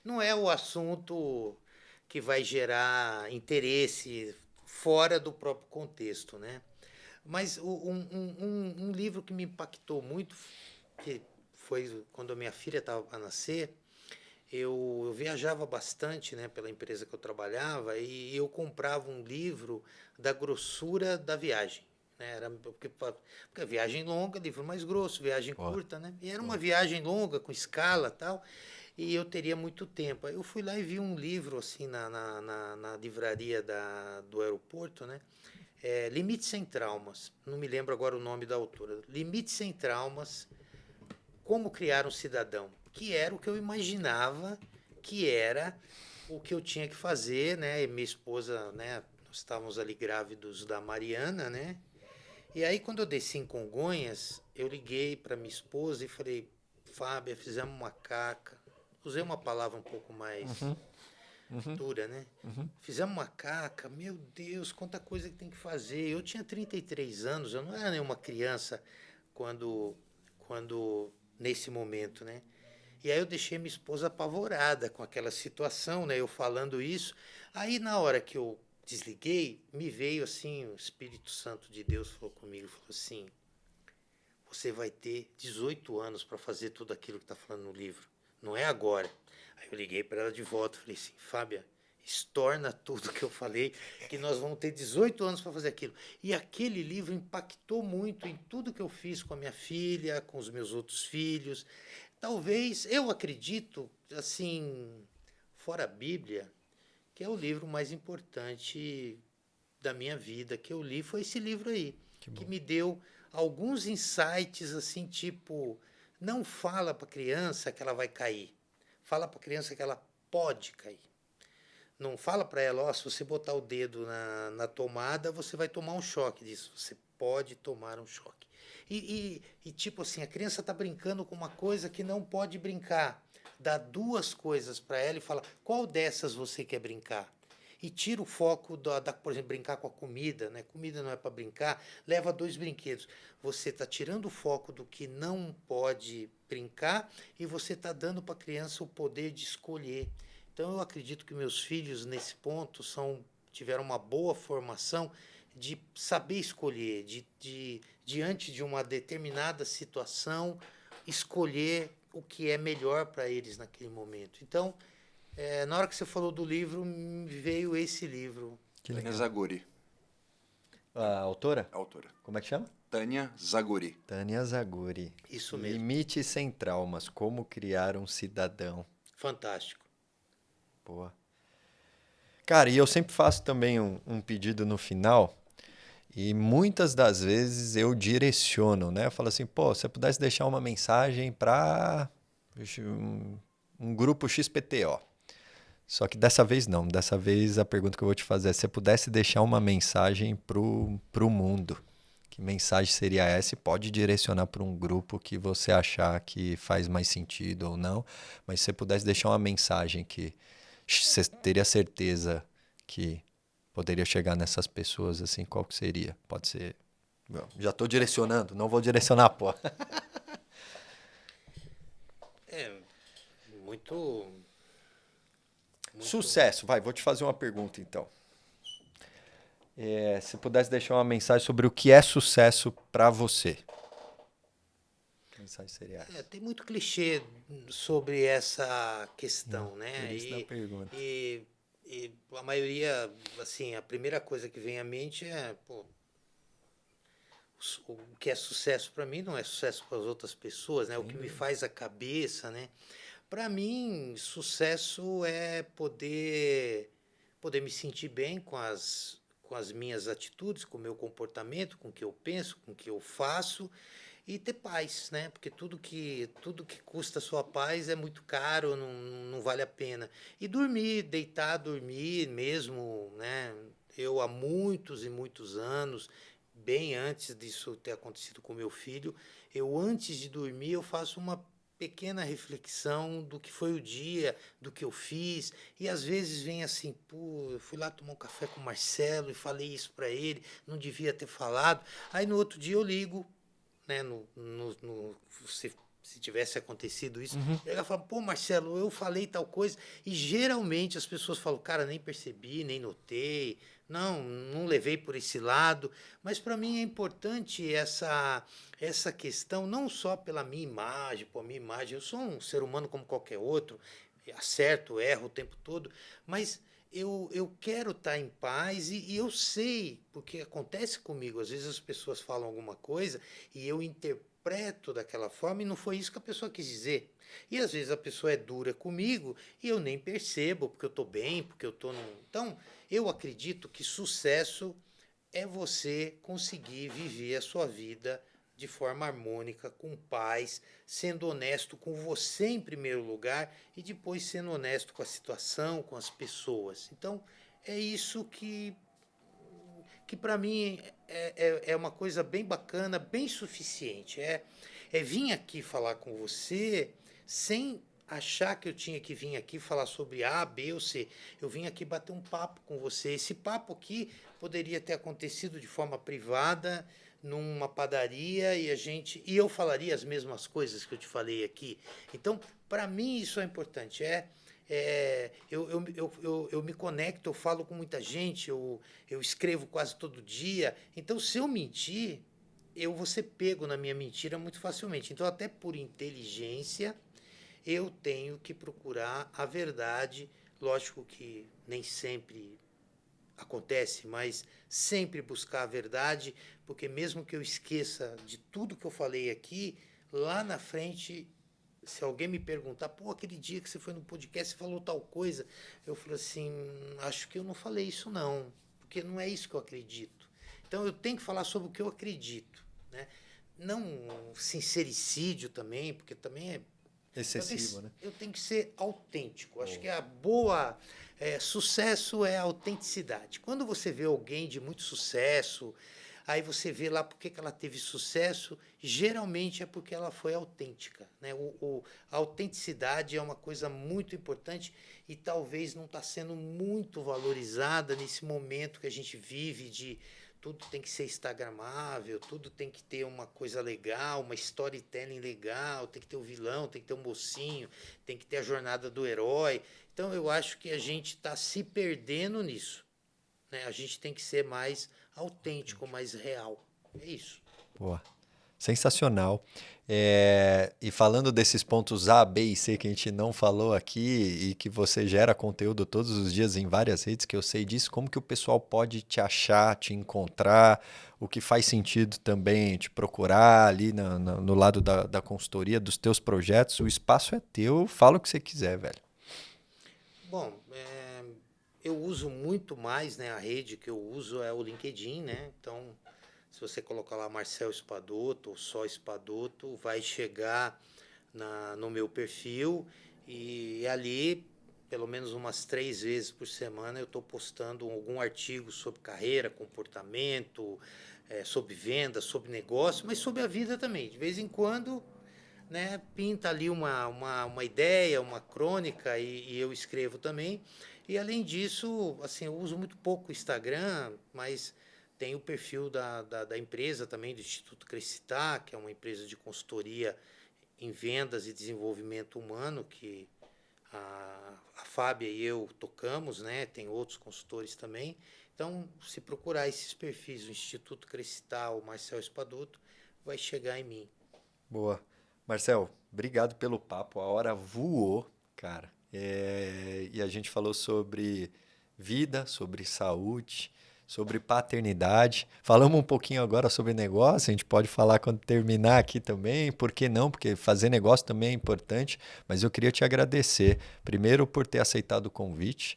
S1: Não é o assunto que vai gerar interesse fora do próprio contexto, né? Mas um livro que me impactou muito, que foi quando a minha filha estava para nascer, eu viajava bastante, né, pela empresa que eu trabalhava e eu comprava um livro da grossura da viagem. Né? Porque viagem longa, livro mais grosso, viagem curta, né? E era uma viagem longa, com escala e tal, e eu teria muito tempo. Aí eu fui lá e vi um livro assim na livraria do aeroporto, né? Limites Sem Traumas, não me lembro agora o nome da autora. Limites Sem Traumas, Como Criar um Cidadão, que era o que eu imaginava que era o que eu tinha que fazer, né? E minha esposa, né? Nós estávamos ali grávidos da Mariana, né? E aí, quando eu desci em Congonhas, eu liguei para minha esposa e falei, Fábia, fizemos uma caca. Usei uma palavra um pouco mais dura, né? Fizemos uma caca, meu Deus, quanta coisa que tem que fazer. Eu tinha 33 anos, eu não era nenhuma criança quando nesse momento, né? E aí eu deixei minha esposa apavorada com aquela situação, né? Eu falando isso. Aí, na hora que eu desliguei, me veio assim, o Espírito Santo de Deus falou comigo, falou assim, você vai ter 18 anos para fazer tudo aquilo que está falando no livro, não é agora. Aí eu liguei para ela de volta, falei assim, Fábia, estorna tudo que eu falei, que nós vamos ter 18 anos para fazer aquilo. E aquele livro impactou muito em tudo que eu fiz com a minha filha, com os meus outros filhos. Talvez, eu acredito, assim, fora a Bíblia, que é o livro mais importante da minha vida que eu li, foi esse livro aí, que me deu alguns insights, assim, tipo, não fala para a criança que ela vai cair, fala para a criança que ela pode cair. Não fala para ela, ó, se você botar o dedo na tomada, você vai tomar um choque disso, você pode tomar um choque. E tipo assim, a criança está brincando com uma coisa que não pode brincar. Dá duas coisas para ela e fala, qual dessas você quer brincar? E tira o foco, por exemplo, brincar com a comida, né? Comida não é para brincar, leva 2 brinquedos. Você está tirando o foco do que não pode brincar e você está dando para a criança o poder de escolher. Então, eu acredito que meus filhos, nesse ponto, tiveram uma boa formação de saber escolher, de diante de uma determinada situação, escolher o que é melhor para eles naquele momento. Então, na hora que você falou do livro, me veio esse livro.
S3: Tânia Zaguri.
S2: A autora?
S3: A autora.
S2: Como é que chama?
S3: Tânia Zaguri.
S2: Tânia Zaguri.
S1: Isso mesmo.
S2: Limites Sem Traumas, Como Criar um Cidadão.
S1: Fantástico.
S2: Boa. Cara, e eu sempre faço também um pedido no final, e muitas das vezes eu direciono, né? Eu falo assim, pô, se você pudesse deixar uma mensagem para um grupo XPTO, Só que dessa vez não. Dessa vez a pergunta que eu vou te fazer é: se você pudesse deixar uma mensagem pro mundo, que mensagem seria essa? E pode direcionar para um grupo que você achar que faz mais sentido ou não. Mas se você pudesse deixar uma mensagem que você teria certeza que poderia chegar nessas pessoas, assim, qual que seria? Pode ser... Não, já estou direcionando, não vou direcionar, pô.
S1: É muito, muito.
S2: Sucesso, vai, vou te fazer uma pergunta então. Se pudesse deixar uma mensagem sobre o que é sucesso para você. Que mensagem seria essa?
S1: Tem muito clichê sobre essa questão, né?
S2: Por isso da pergunta.
S1: E a maioria, assim, a primeira coisa que vem à mente é, pô, o que é sucesso para mim não é sucesso para as outras pessoas, né? O que me faz a cabeça, né? Para mim, sucesso é poder me sentir bem com as minhas atitudes, com o meu comportamento, com o que eu penso, com o que eu faço e ter paz, né? Porque tudo que custa a sua paz é muito caro, não vale a pena. E dormir, deitar, dormir mesmo, né? Eu há muitos e muitos anos, bem antes disso ter acontecido com meu filho, eu antes de dormir eu faço uma pequena reflexão do que foi o dia, do que eu fiz, e às vezes vem assim, pô, eu fui lá tomar um café com o Marcelo e falei isso para ele, não devia ter falado. Aí no outro dia eu ligo, né, se tivesse acontecido isso, ele fala, pô, Marcelo, eu falei tal coisa, e geralmente as pessoas falam, cara, nem percebi, nem notei, não levei por esse lado, mas para mim é importante essa questão, não só pela minha imagem, por minha imagem, eu sou um ser humano como qualquer outro, acerto, erro o tempo todo, mas eu quero estar em paz e eu sei, porque acontece comigo, às vezes as pessoas falam alguma coisa e eu interpreto daquela forma e não foi isso que a pessoa quis dizer. E às vezes a pessoa é dura comigo e eu nem percebo, porque eu estou bem, porque eu estou num... Então, eu acredito que sucesso é você conseguir viver a sua vida de forma harmônica, com paz, sendo honesto com você em primeiro lugar e depois sendo honesto com a situação, com as pessoas. Então, é isso que para mim é uma coisa bem bacana, bem suficiente. É vir aqui falar com você sem achar que eu tinha que vir aqui falar sobre A, B ou C. Eu vim aqui bater um papo com você. Esse papo aqui poderia ter acontecido de forma privada, numa padaria, e eu falaria as mesmas coisas que eu te falei aqui. Então, para mim, isso é importante. Eu me conecto, eu falo com muita gente, eu escrevo quase todo dia. Então, se eu mentir, eu vou ser pego na minha mentira muito facilmente. Então, até por inteligência, eu tenho que procurar a verdade. Lógico que nem sempre acontece, mas sempre buscar a verdade, porque mesmo que eu esqueça de tudo que eu falei aqui, lá na frente, se alguém me perguntar, pô, aquele dia que você foi no podcast, você falou tal coisa, eu falo assim, acho que eu não falei isso não, porque não é isso que eu acredito. Então eu tenho que falar sobre o que eu acredito, né? Não sincericídio também, porque também é
S2: Excessivo, né?
S1: eu tenho que ser autêntico. Acho que a boa sucesso é a autenticidade. Quando você vê alguém de muito sucesso, aí você vê lá por que ela teve sucesso, geralmente é porque ela foi autêntica, né? A autenticidade é uma coisa muito importante e talvez não está sendo muito valorizada nesse momento que a gente vive de tudo tem que ser instagramável, tudo tem que ter uma coisa legal, uma storytelling legal, tem que ter o vilão, tem que ter o mocinho, tem que ter a jornada do herói. Então eu acho que a gente está se perdendo nisso, né? A gente tem que ser mais autêntico, mais real. É isso.
S2: Boa. Sensacional. E falando desses pontos A, B e C que a gente não falou aqui e que você gera conteúdo todos os dias em várias redes, que eu sei disso, como que o pessoal pode te achar, te encontrar, o que faz sentido também te procurar ali no lado da consultoria, dos teus projetos, o espaço é teu, fala o que você quiser, velho.
S1: Bom, eu uso muito mais, né? A rede que eu uso é o LinkedIn, né? Então, se você colocar lá Marcel Espadoto ou só Espadoto, vai chegar no meu perfil e ali pelo menos umas 3 vezes por semana, eu estou postando algum artigo sobre carreira, comportamento, sobre venda, sobre negócio, mas sobre a vida também. De vez em quando, né, pinta ali uma ideia, uma crônica e eu escrevo também. E além disso, assim, eu uso muito pouco o Instagram, mas tem o perfil da empresa também, do Instituto Crescitar, que é uma empresa de consultoria em vendas e desenvolvimento humano, que a Fábia e eu tocamos, né? Tem outros consultores também. Então, se procurar esses perfis, o Instituto Crescitar, o Marcel Espadoto, vai chegar em mim.
S2: Boa. Marcel, obrigado pelo papo. A hora voou, cara. E a gente falou sobre vida, sobre saúde, sobre paternidade. Falamos um pouquinho agora sobre negócio. A gente pode falar quando terminar aqui também. Por que não? Porque fazer negócio também é importante. Mas eu queria te agradecer, primeiro, por ter aceitado o convite,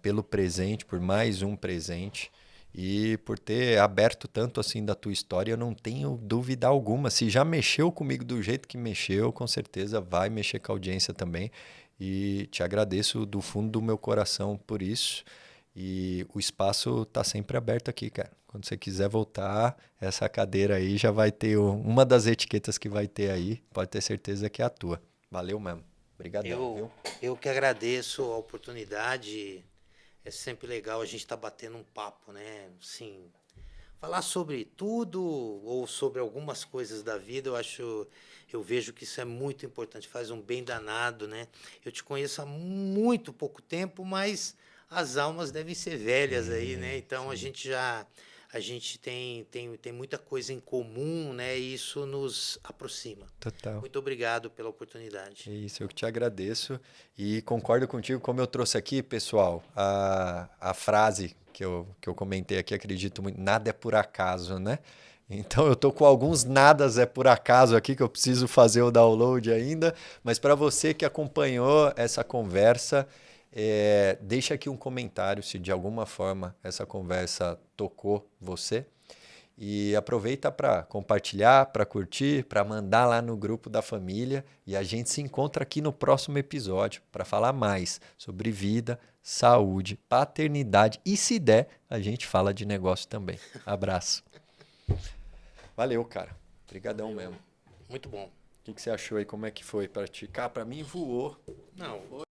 S2: pelo presente, por mais um presente. E por ter aberto tanto assim da tua história, eu não tenho dúvida alguma. Se já mexeu comigo do jeito que mexeu, com certeza vai mexer com a audiência também. E te agradeço do fundo do meu coração por isso. E o espaço está sempre aberto aqui, cara. Quando você quiser voltar, essa cadeira aí já vai ter uma das etiquetas que vai ter aí. Pode ter certeza que é a tua. Valeu mesmo. Obrigadão, viu?
S1: Eu que agradeço a oportunidade. É sempre legal a gente estar batendo um papo, né? Assim, falar sobre tudo ou sobre algumas coisas da vida, eu vejo que isso é muito importante, faz um bem danado, né? Eu te conheço há muito pouco tempo, mas as almas devem ser velhas aí, né? Então a gente tem muita coisa em comum, né? E isso nos aproxima.
S2: Total.
S1: Muito obrigado pela oportunidade.
S2: É isso, eu que te agradeço e concordo contigo, como eu trouxe aqui, pessoal, a frase que eu comentei aqui, acredito muito, nada é por acaso, né? Então eu tô com alguns nadas é por acaso aqui que eu preciso fazer o download ainda, mas para você que acompanhou essa conversa, deixa aqui um comentário se de alguma forma essa conversa tocou você. E aproveita para compartilhar, para curtir, para mandar lá no grupo da família. E a gente se encontra aqui no próximo episódio para falar mais sobre vida, saúde, paternidade e, se der, a gente fala de negócio também. Abraço. Valeu, cara. Obrigadão mesmo.
S1: Muito bom.
S2: O que você achou aí? Como é que foi para ti? Cara, para mim voou.
S1: Não,